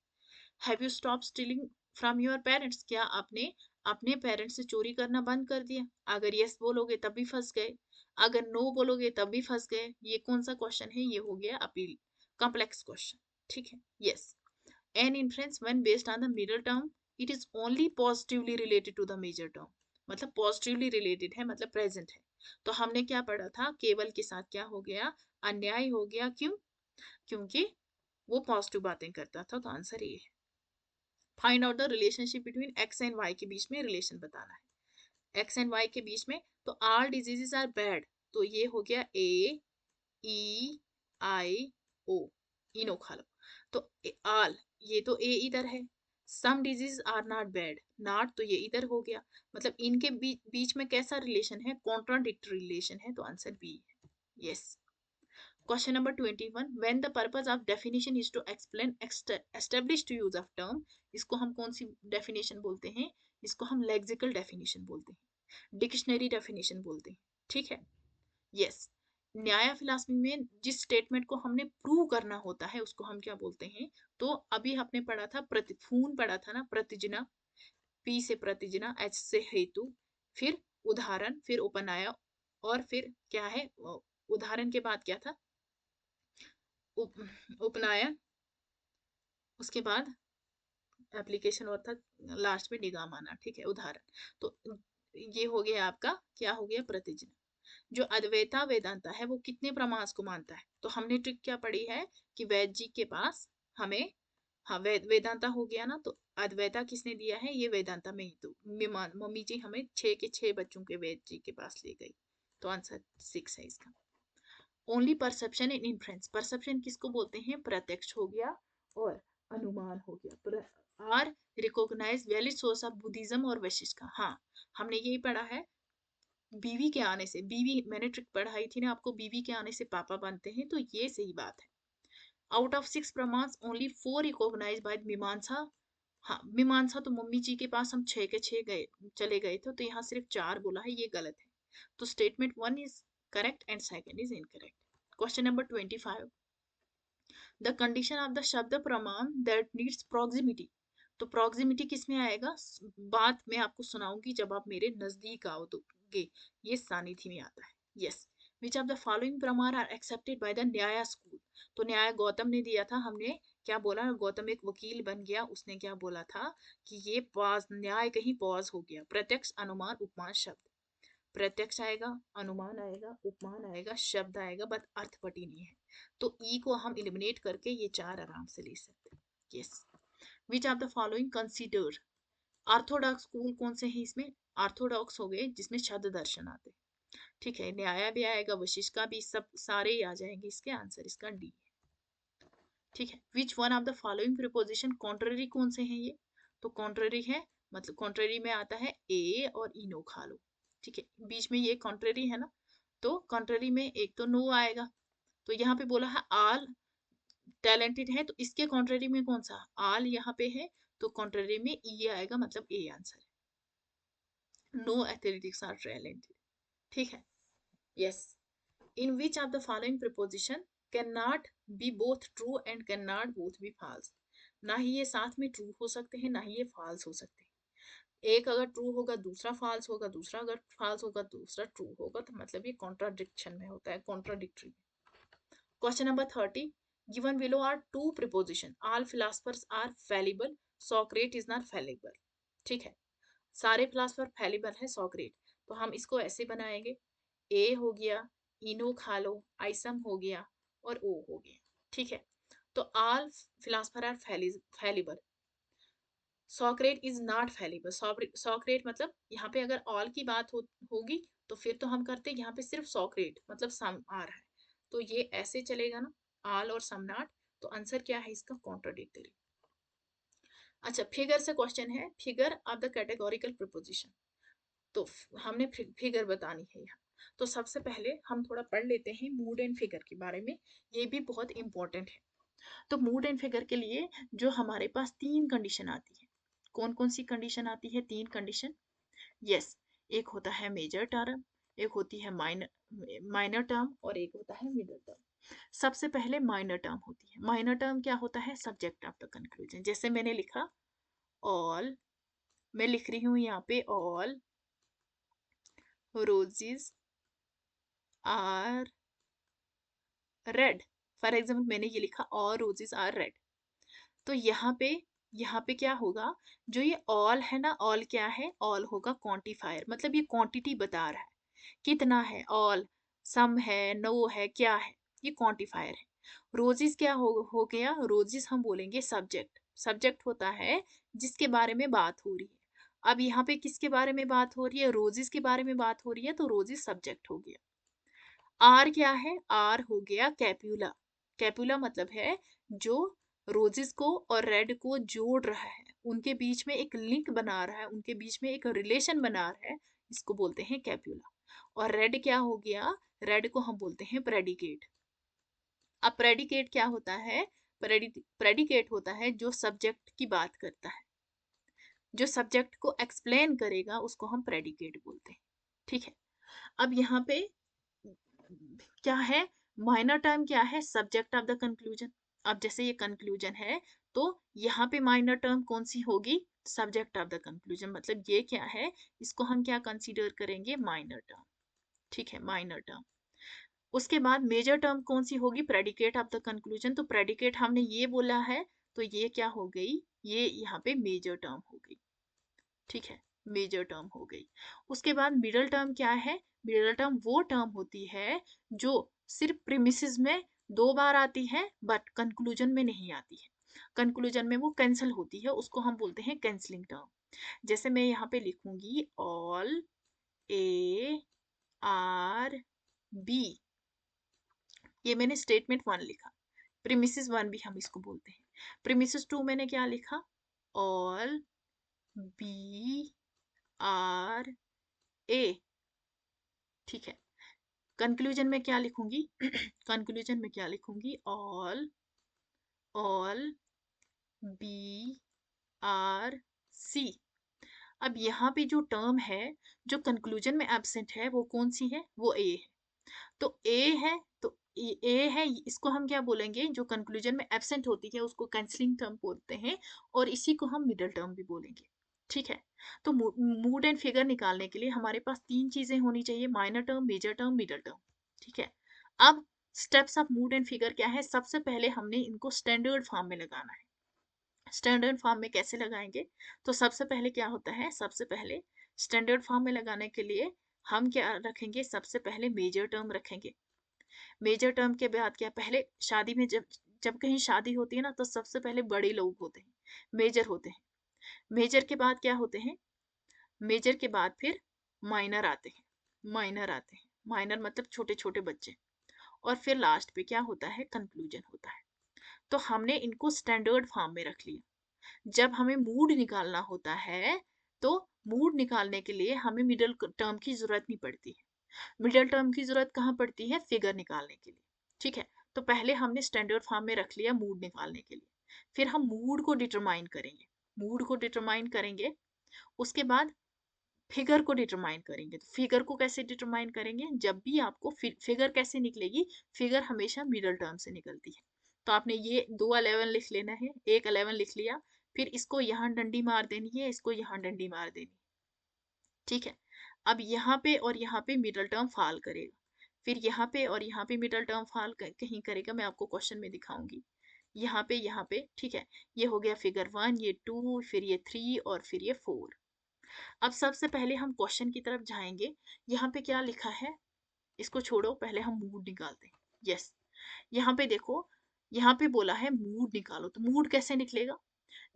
have you stop stealing from your parents, क्या आपने अपने पेरेंट्स से चोरी करना बंद कर दिया। अगर यस बोलोगे तब भी फंस गए, अगर नो बोलोगे तब भी फंस गए। ये कौन सा क्वेश्चन है, ये हो गया अपील, कॉम्प्लेक्स क्वेश्चन। ठीक है, yes, an influence when based on the middle term it is only positively related to the major term, मतलब पॉजिटिवली रिलेटेड है, मतलब प्रेजेंट है। तो हमने क्या पढ़ा था, केवल के साथ क्या हो गया, अन्याय हो गया, क्यों, क्योंकि वो पॉजिटिव बातें करता था, तो आंसर ये है। Find out the relationship between X and Y, के बीच में रिलेशन बताना है एक्स एंड वाई के बीच में। तो ऑल डिजीजेस आर बैड, तो ये हो गया AEIO, इनो खा लो। तो ऑल, ये तो ए इधर है, some disease are not bad, not तो ये इधर हो गया, मतलब इनके बीच में कैसा रिलेशन है, कॉन्ट्राडिक्टरी रिलेशन है, तो आंसर बी है, yes. Question number 21, when the purpose of definition is to explain established use of term, इसको हम कौन सी definition बोलते हैं, इसको हम lexical definition बोलते हैं, डिक्शनरी definition बोलते हैं। ठीक है, yes, न्याय फिलॉसफी में जिस स्टेटमेंट को हमने प्रूव करना होता है उसको हम क्या बोलते हैं। तो अभी हमने पढ़ा था प्रतिफून, पढ़ा था ना, प्रतिजना, P से प्रतिजना, H से हेतु, फिर उदाहरण, फिर उपनाय, और फिर क्या है उदाहरण के बाद क्या था, उपनायन, उसके बाद एप्लीकेशन और था, लास्ट में निगाह आना। ठीक है, उदाहरण। तो ये हो गया आपका, क्या हो गया, प्रतिज्ञा। जो अद्वैता वेदांता है वो कितने प्रमाण को मानता है? तो हमने ट्रिक क्या पढ़ी है कि वैद्य जी के पास हमें, हाँ वेदांता हो गया ना, तो अद्वैता किसने दिया है, ये वेदांता में ही। तो मम्मी जी हमें 6 के 6 बच्चों के वैद्य जी के पास ले गई, तो आंसर 6 है इसका। Only perception and inference, perception किसको बोलते हैं, प्रत्यक्ष हो गया और अनुमान हो गया। Are recognise valid source of Buddhism और वैशिष्ट का, हाँ हमने यही पढ़ा है, बीवी के आने से, बीवी मैंने ट्रिक पढ़ाई थी ना आपको, बीवी के आने से पापा बनते हैं, तो ये सही बात है। आउट ऑफ 6 प्रमाण ओनली 4 रिकॉग्नाइज बाय मीमांसा, हाँ मीमांसा तो मम्मी जी के पास हम 6 के 6 गए चले गए थे, तो यहाँ सिर्फ 4 बोला है, ये गलत है। तो statement 1 is correct and second is incorrect. Question number 25, the condition of the शब्द प्रमाण दैट नीड्स प्रॉक्सिमिटी। तो प्रॉक्सिमिटी किस में आएगा, बात मैं आपको सुनाऊंगी जब आप मेरे नजदीक आओगे, ये सानिध्य में आता है। Yes, which of the following प्रमाण आर एक्सेप्टेड बाय द न्याय स्कूल। तो न्याय गौतम ने दिया था, हमने क्या बोला, गौतम एक वकील बन गया, उसने क्या बोला था कि ये पॉज, न्याय कहीं पॉज हो गया, प्रत्यक्ष अनुमान उपमान शब्द, प्रत्यक्ष आएगा, अनुमान आएगा, उपमान आएगा, शब्द आएगा, बट अर्थपटी नहीं है। तो ई को हम इलिमिनेट करके ये 4 आराम से ले सकते हैं। Yes, which of the following consider, Orthodox school कौन से हैं इसमें, ऑर्थोडॉक्स हो गए जिसमें शब्द दर्शन आते। ठीक है, न्याय भी आएगा, वशिष्ठ का भी, सब सारे ही आ जाएंगे, इसके आंसर इसका डी है। ठीक है, which one of the following preposition contrary कौन से हैं ये, तो कॉन्ट्ररी है, मतलब कॉन्ट्ररी में आता है ए और इनो खा लो। ठीक है, बीच में ये कॉन्ट्ररी है ना, तो कॉन्ट्ररी में एक तो नो आएगा, तो यहाँ पे बोला है आल टैलेंटेड है, तो इसके कॉन्ट्ररी में कौन सा, आल यहाँ पे है, तो कॉन्ट्ररी में ई आएगा, मतलब ए आंसर है। No athletics are talented. ठीक है, yes, in which of the following proposition can not be both true and can not both be false. ना ही ये साथ में ट्रू हो सकते हैं, ना ही ये फॉल्स हो सकते हैं। एक अगर ट्रू होगा दूसरा फॉल्स होगा, दूसरा अगर फॉल्स होगा दूसरा ट्रू होगा, तो मतलब ये कॉन्ट्राडिक्शन में होता है, contradictory. Question number 30, given below are two preposition, all philosophers are fallible, Socrates is not fallible। ठीक है, सारे फिलोसफर फैलिबल है, सॉक्रेट, तो हम इसको ऐसे बनाएंगे, ए हो गया, इनो खा लो, आइसम हो गया और ओ हो गया। ठीक है, तो all philosopher are fallible, Socrates is not fallible. Socrates मतलब यहाँ पे अगर ऑल की बात होगी तो फिर तो हम करते यहाँ पे सिर्फ सॉक्रेट, मतलब सम आ रहा है, तो ये ऐसे चलेगा ना, ऑल और सम नॉट, तो आंसर क्या है इसका, कॉन्ट्राडिक्टरी। अच्छा, फिगर से क्वेश्चन है, figure of the categorical preposition, तो हमने फिगर बतानी है यहाँ। तो सबसे पहले हम थोड़ा पढ़ लेते हैं मूड एंड फिगर के बारे में, ये भी बहुत इंपॉर्टेंट है। तो मूड एंड फिगर के लिए जो हमारे पास 3 कंडीशन आती है, कौन कौन सी कंडीशन आती है, 3 कंडीशन। यस, एक होता है मेजर टर्म, एक होती है माइनर टर्म और एक होता है मिडल टर्म। सबसे पहले माइनर टर्म होती है, माइनर टर्म क्या होता है, सब्जेक्ट ऑफ द कंक्लूजन। जैसे मैंने लिखा ऑल, मैं लिख रही हूँ यहाँ पे all roses are red, for example मैंने ये लिखा ऑल रोजेस आर रेड, तो यहाँ पे क्या होगा, जो ये ऑल है ना, ऑल क्या है, ऑल होगा क्वांटिफायर, मतलब ये क्वांटिटी बता रहा है कितना है, ऑल सम है, नो है, क्या है, ये क्वांटिफायर है। रोजेस क्या हो गया, रोजेस हम बोलेंगे सब्जेक्ट, सब्जेक्ट होता है जिसके बारे में बात हो रही है। अब यहाँ पे किसके बारे में बात हो रही है, रोजेस के बारे में बात हो रही है, तो रोजेस सब्जेक्ट हो गया। आर क्या है, आर हो गया कैप्यूला, कैप्यूला मतलब है जो रोजेस को और रेड को जोड़ रहा है, उनके बीच में एक लिंक बना रहा है, उनके बीच में एक रिलेशन बना रहा है, इसको बोलते हैं कैप्यूला। और रेड क्या हो गया, रेड को हम बोलते हैं प्रेडिकेट। अब प्रेडिकेट क्या होता है, प्रेडिकेट होता है जो सब्जेक्ट की बात करता है, जो सब्जेक्ट को एक्सप्लेन करेगा उसको हम प्रेडिकेट बोलते हैं। ठीक है, अब यहाँ पे क्या है, माइनर टर्म क्या है, सब्जेक्ट ऑफ द कंक्लूजन। अब जैसे ये कंक्लूजन है, तो यहाँ पे माइनर टर्म कौन सी होगी, सब्जेक्ट ऑफ द कंक्लूजन, मतलब ये क्या है, इसको हम क्या कंसीडर करेंगे, माइनर टर्म। ठीक है, माइनर टर्म। उसके बाद मेजर टर्म कौन सी होगी, प्रेडिकेट ऑफ द कंक्लूजन। तो प्रेडिकेट हमने ये बोला है, तो ये क्या हो गई, ये यहाँ पे मेजर टर्म हो गई, ठीक है, मेजर टर्म हो गई। उसके बाद मिडल टर्म क्या है, मिडल टर्म वो टर्म होती है जो सिर्फ प्रीमिसेस में 2 बार आती है बट कंक्लूजन में नहीं आती है, कंक्लूजन में वो कैंसिल होती है, उसको हम बोलते हैं कैंसलिंग टर्म। जैसे मैं यहाँ पे लिखूंगी ऑल ए आर बी, ये मैंने स्टेटमेंट 1 लिखा, प्रीमिसेस 1 भी हम इसको बोलते हैं। प्रीमिसेस 2 मैंने क्या लिखा, ऑल बी आर ए, ठीक है। कंक्लूजन में क्या लिखूंगी कंक्लूजन में क्या लिखूंगी, ऑल बी आर सी। अब यहाँ पे जो टर्म है जो कंक्लूजन में एब्सेंट है वो कौन सी है, वो ए है। तो ए है, तो ए है, इसको हम क्या बोलेंगे, जो कंक्लूजन में एब्सेंट होती है उसको कैंसलिंग टर्म बोलते हैं, और इसी को हम मिडल टर्म भी बोलेंगे, ठीक है। तो मूड एंड फिगर निकालने के लिए हमारे पास 3 चीजें होनी चाहिए, minor term, major term, middle term, ठीक है। अब steps of mood and figure क्या है, सबसे पहले हमने इनको स्टैंडर्ड फॉर्म में लगाना है। स्टैंडर्ड फॉर्म में कैसे लगाएंगे, तो सबसे पहले क्या होता है, सबसे पहले स्टैंडर्ड फॉर्म में लगाने के लिए हम क्या रखेंगे, सबसे पहले मेजर टर्म रखेंगे। मेजर टर्म के बाद क्या, पहले शादी में जब जब कहीं शादी होती है ना, तो सबसे पहले बड़े लोग होते हैं, मेजर होते हैं। मेजर के बाद क्या होते हैं, मेजर के बाद फिर माइनर आते हैं, माइनर आते हैं, माइनर मतलब छोटे छोटे बच्चे, और फिर लास्ट पे क्या होता है, कंक्लूजन होता है। तो हमने इनको स्टैंडर्ड फॉर्म में रख लिया। जब हमें मूड निकालना होता है, तो मूड निकालने के लिए हमें मिडिल टर्म की जरूरत नहीं पड़ती है। मिडिल टर्म की जरूरत कहाँ पड़ती है, फिगर निकालने के लिए, ठीक है। तो पहले हमने स्टैंडर्ड फॉर्म में रख लिया मूड निकालने के लिए, फिर हम मूड को डिटरमाइन करेंगे, मूड को डिटरमाइन करेंगे। उसके बाद फिगर को डिटरमाइन करेंगे। तो फिगर को कैसे डिटरमाइन करेंगे, जब भी आपको फिगर कैसे निकलेगी, फिगर हमेशा मिडल टर्म से निकलती है। तो आपने ये 2 11 लिख लेना है, एक 11 लिख लिया, फिर इसको यहाँ डंडी मार देनी है, इसको यहाँ डंडी मार देनी है, ठीक है। अब यहाँ पे और यहाँ पे मिडल टर्म फॉल करेगा, फिर यहाँ पे और यहाँ पे मिडल टर्म फॉल कहीं करेगा, मैं आपको क्वेश्चन में दिखाऊंगी। यहाँ पे, ठीक है। ये हो गया फिगर 1, ये 2, फिर ये 3 और फिर ये 4। अब सबसे पहले हम क्वेश्चन की तरफ जाएंगे। यहाँ पे क्या लिखा है, इसको छोड़ो, पहले हम मूड निकालते हैं। यस, यहाँ पे देखो, यहाँ पे बोला है मूड निकालो, तो मूड कैसे निकलेगा,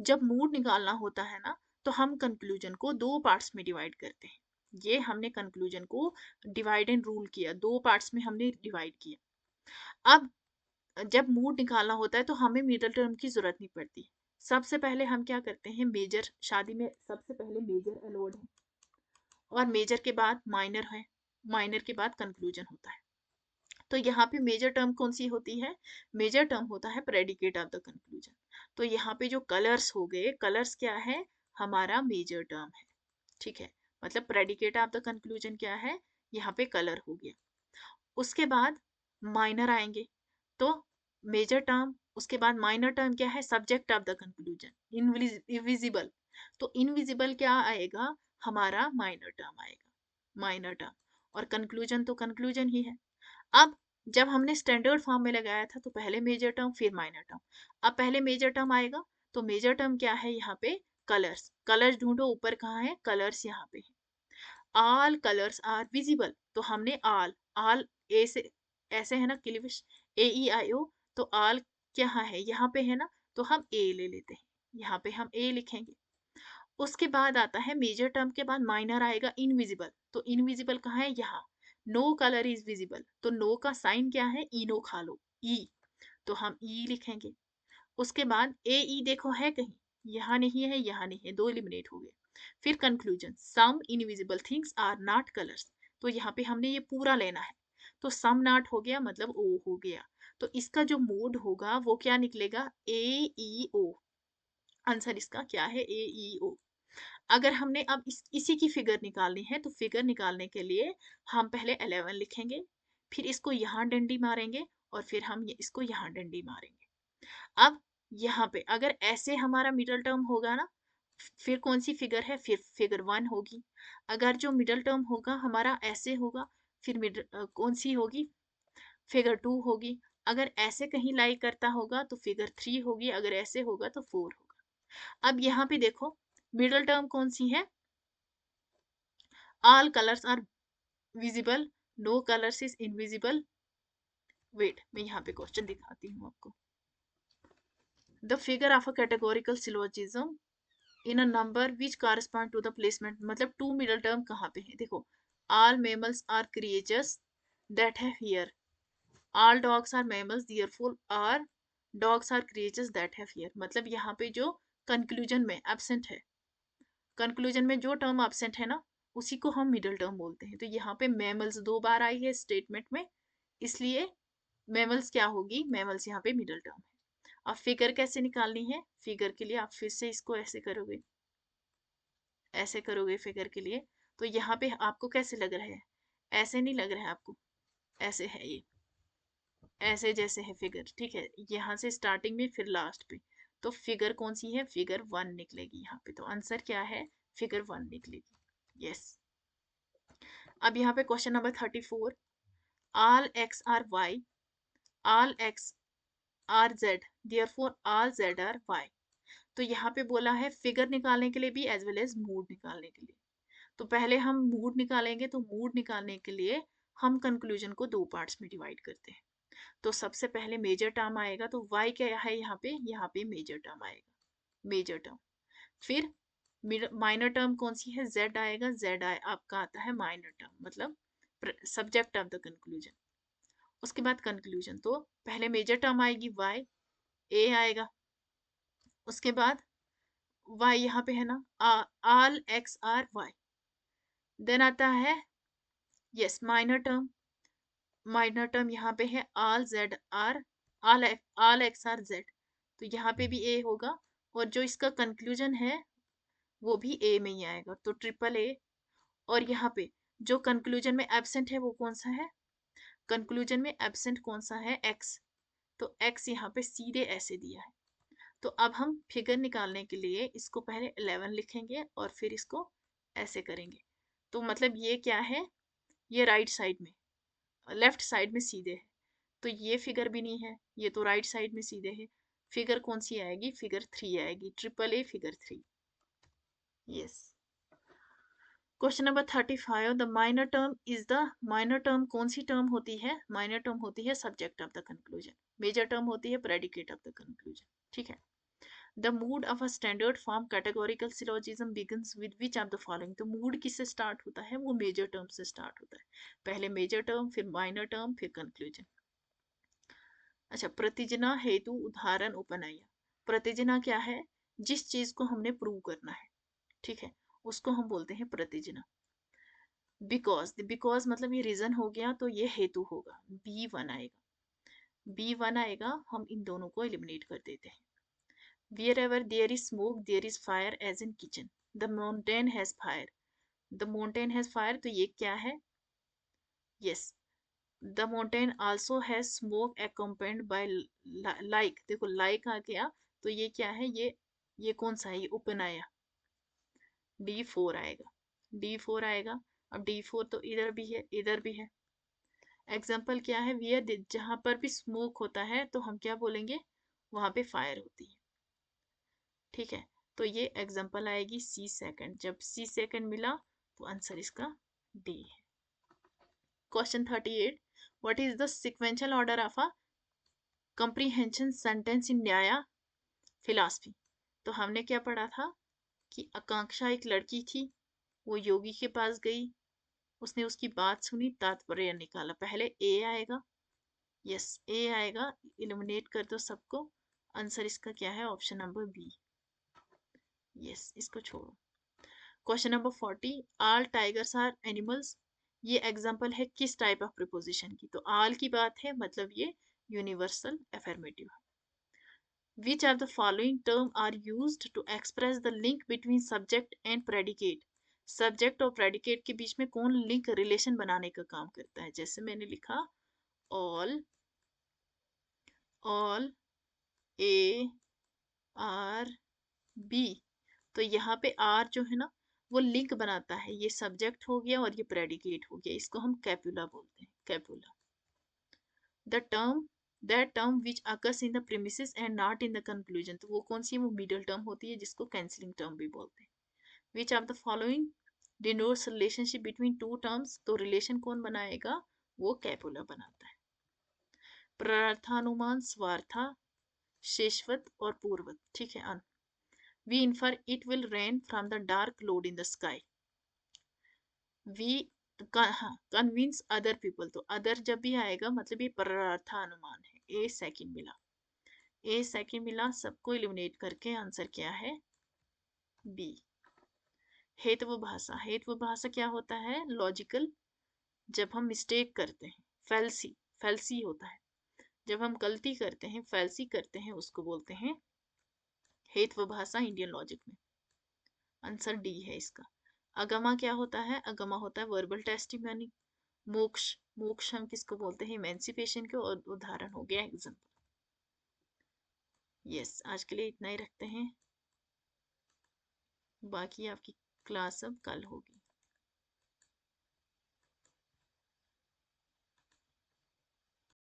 जब मूड निकालना होता है ना, तो हम कंक्लूजन को 2 पार्ट्स में डिवाइड करते हैं। ये हमने कंक्लूजन को डिवाइड एंड रूल किया, 2 पार्ट्स में हमने डिवाइड किया। अब जब मूड निकालना होता है तो हमें मिडल टर्म की जरूरत नहीं पड़ती। सबसे पहले हम क्या करते हैं, मेजर, शादी में सबसे पहले मेजर अलोड है, और मेजर के बाद माइनर है, माइनर के बाद कंक्लूजन होता है। तो यहाँ पे मेजर टर्म कौन सी होती है, मेजर टर्म होता है प्रेडिकेट ऑफ द कंक्लूजन। तो यहाँ पे जो कलर्स हो गए, कलर्स क्या है, हमारा मेजर टर्म है, ठीक है। मतलब प्रेडिकेट ऑफ द कंक्लूजन क्या है, यहाँ पे कलर हो गया। उसके बाद माइनर आएंगे, तो मेजर टर्म, उसके बाद माइनर टर्म क्या है, subject of the conclusion, invisible. तो इनविजिबल क्या आएगा, हमारा माइनर टर्म आएगा, माइनर टर्म। और कंक्लूजन तो कंक्लूजन ही है। अब जब हमने स्टैंडर्ड फॉर्म में लगाया था, तो पहले मेजर टर्म फिर माइनर टर्म। अब पहले मेजर टर्म आएगा, तो मेजर टर्म क्या है, यहाँ पे कलर्स, कलर्स ढूंढो, ऊपर कहाँ है, कलर्स यहाँ पे है। ऑल कलर्स आर विजिबल, तो हमने ऑल ए से, ऐसे है ना क्लिविश, ए ई आई ओ, तो ऑल क्या है, यहाँ पे है ना, तो हम ए ले लेते हैं, यहाँ पे हम ए लिखेंगे। उसके बाद आता है मेजर टर्म के बाद माइनर आएगा इनविजिबल, तो इनविजिबल कहाँ है, यहाँ। नो कलर इज विजिबल, तो नो का साइन क्या है, इनो खा लो, ई, तो हम ई लिखेंगे। उसके बाद ए ई देखो है कहीं, यहाँ नहीं है, यहाँ नहीं है, 2 एलिमिनेट हो गए। फिर conclusion, some invisible things are not colours, तो यहाँ पे हमने ये पूरा लेना है। तो सम नॉट हो गया, मतलब ओ हो गया। तो इसका जो मोड होगा वो क्या निकलेगा, ए ई ओ। आंसर इसका क्या है, ए ई ओ। अगर हमने अब इसी की फिगर निकालनी है, तो फिगर निकालने के लिए हम पहले 11 लिखेंगे, फिर इसको यहाँ डंडी मारेंगे, और फिर हम इसको यहाँ डंडी मारेंगे। अब यहाँ पे अगर ऐसे हमारा मिडल टर्म होगा ना, फिर कौन सी फिगर है, फिर फिगर 1 होगी। अगर जो मिडल टर्म होगा हमारा ऐसे होगा, फिर मिडल कौन सी होगी, फिगर 2 होगी। अगर ऐसे कहीं लाई करता होगा तो फिगर 3 होगी, अगर ऐसे होगा तो 4 होगा। अब यहाँ पे देखो मिडल टर्म कौन सी है, all colours are visible, no colours is invisible. Wait, मैं यहाँ पे क्वेश्चन दिखाती हूँ आपको। The figure of a categorical syllogism in a number which correspond to the placement, मतलब टू मिडल टर्म कहाँ पे है, देखो all mammals are creatures that have hair, all dogs are mammals therefore are dogs are creatures that have hair. मतलब यहाँ पे जो conclusion में एब्सेंट है, कंक्लूजन में जो टर्म एब्सेंट है ना, उसी को हम मिडल टर्म बोलते हैं। तो यहाँ पे मेमल्स 2 बार आई है स्टेटमेंट में, इसलिए मेमल्स क्या होगी, मेमल्स यहाँ पे मिडल टर्म है। अब फिगर कैसे निकालनी है, फिगर के लिए आप फिर से इसको ऐसे करोगे, ऐसे करोगे फिगर के लिए। तो यहाँ पे आपको कैसे लग रहा है, ऐसे नहीं लग रहा है आपको, ऐसे है ये, ऐसे जैसे है फिगर, ठीक है, यहाँ से स्टार्टिंग में फिर लास्ट पे। तो फिगर कौन सी है, फिगर 1 निकलेगी यहाँ पे। तो आंसर क्या है, फिगर 1 निकलेगी। यस। अब यहाँ पे question number 34, all X are Y, all X are Z, therefore all Z are Y. तो यहाँ पे बोला है फिगर निकालने के लिए भी एज वेल एज मूड निकालने के लिए। तो पहले हम मूड निकालेंगे, तो मूड निकालने के लिए हम कंक्लूजन को 2 पार्ट्स में डिवाइड करते हैं। तो सबसे पहले मेजर टर्म आएगा, तो y क्या है यहाँ पे मेजर टर्म आएगा, मेजर टर्म। फिर माइनर टर्म कौन सी है, z आएगा, आपका आता है माइनर टर्म, मतलब सब्जेक्ट ऑफ द कंक्लूजन। उसके बाद कंक्लूजन, तो पहले मेजर टर्म आएगी y, a आएगा। उसके बाद y यहाँ पे है ना, all x are y। Then आता है yes minor term, minor term यहाँ पे है all Z are, all X are Z. तो यहाँ पे भी ए होगा, और जो इसका कंक्लूजन है वो भी ए में ही आएगा, तो ट्रिपल ए। और यहाँ पे जो कंक्लूजन में एब्सेंट है वो कौन सा है, कंक्लूजन में एब्सेंट कौन सा है, एक्स। तो एक्स यहाँ पे सीधे ऐसे दिया है। तो अब हम फिगर निकालने के लिए इसको पहले 11 लिखेंगे और फिर इसको ऐसे करेंगे। तो मतलब ये क्या है, ये राइट साइड में, लेफ्ट साइड में सीधे है। तो ये फिगर भी नहीं है, ये तो राइट साइड में सीधे है। फिगर कौन सी आएगी, फिगर 3 आएगी, triple A figure 3। Yes. Question number 35, the minor term is the, minor term कौन सी टर्म होती है, माइनर टर्म होती है subject of the conclusion, major term होती है प्रेडिकेट ऑफ द कंक्लूजन, ठीक है। The mood of a standard form categorical syllogism begins with which of the following. तो मूड किससे स्टार्ट होता है, वो मेजर टर्म से स्टार्ट होता है, पहले मेजर टर्म फिर माइनर टर्म फिर कंक्लूजन। अच्छा, प्रतिजना हेतु उदाहरण उपनय। प्रतिजना क्या है, जिस चीज को हमने प्रूव करना है, ठीक है, उसको हम बोलते हैं प्रतिजना। बिकॉज, बिकॉज मतलब ये रीजन हो गया, तो ये हेतु होगा, B1 आएगा, B1 आएगा। हम इन दोनों को एलिमिनेट कर देते हैं। Wherever there is smoke there is fire, as in kitchen. The mountain has fire, the mountain has fire, तो ये क्या है, yes, the mountain also has smoke accompanied by like. देखो लाइक आ गया, तो ये क्या है, ये कौन सा है, ये उपनाया, D4 आएगा, D4 आएगा। अब D4 तो इधर भी है इधर भी है। एग्जाम्पल क्या है, वियर, जहां पर भी स्मोक होता है तो हम क्या बोलेंगे, वहां पे फायर होती है, ठीक है। तो ये एग्जाम्पल आएगी C2, जब C2 मिला तो आंसर इसका D है। Question 38, what is the sequential order of a comprehension sentence in Nyaya philosophy. तो हमने क्या पढ़ा था कि आकांक्षा एक लड़की थी, वो योगी के पास गई, उसने उसकी बात सुनी, तात्पर्य निकाला। पहले ए आएगा, यस ए आएगा, इलिमिनेट कर दो सबको। आंसर इसका क्या है, ऑप्शन नंबर बी। यस, इसको छोड़ो। Question number 40, all tigers are animals. ये एग्जांपल है किस टाइप ऑफ प्रिपोजिशन की, तो ऑल की बात है, मतलब ये यूनिवर्सल अफर्मेटिव है। Which of the following term are used to express the link between subject and predicate? Subject और प्रेडिकेट के बीच में कौन लिंक रिलेशन बनाने का काम करता है, जैसे मैंने लिखा all, all A are B. तो यहाँ पे आर जो है ना, वो लिंक बनाता है, ये सब्जेक्ट हो गया और ये प्रेडिकेट हो गया, इसको हम कैपुला बोलते हैं, copula. That term which occurs in the premises and not in the conclusion, तो वो कौन सी है, वो मिडल टर्म होती है जिसको कैंसिलिंग टर्म भी बोलते हैं। विच of the following denotes relationship between two terms, तो रिलेशन कौन बनाएगा, वो कैपुला बनाता है। प्रार्थानुमान स्वार्था, शेषवत और पूर्वत, ठीक है। We infer it will rain from the dark cloud in the sky. We convince other people, तो अदर जब भी आएगा मतलब ये प्रार्थानुमान है। ए सेकंड मिला, ए सेकंड मिला, सबको इलिमिनेट करके आंसर क्या है, बी। हेतु भाषा, हेतु भाषा क्या होता है, लॉजिकल, जब हम मिस्टेक करते हैं, फैल्सी, फैल्सी होता है, जब हम गलती करते हैं, फैल्सी करते हैं, उसको बोलते हैं हेतु भाषा इंडियन लॉजिक में। आंसर डी है इसका। अगमा क्या होता है, अगमा होता है वर्बल टेस्टिमनी। मोक्ष, मोक्ष हम किसको बोलते हैं, इमेंसिपेशन के, और उदाहरण हो गया एग्जाम्पल। यस, आज के लिए इतना ही रखते हैं, बाकी आपकी क्लास अब कल होगी।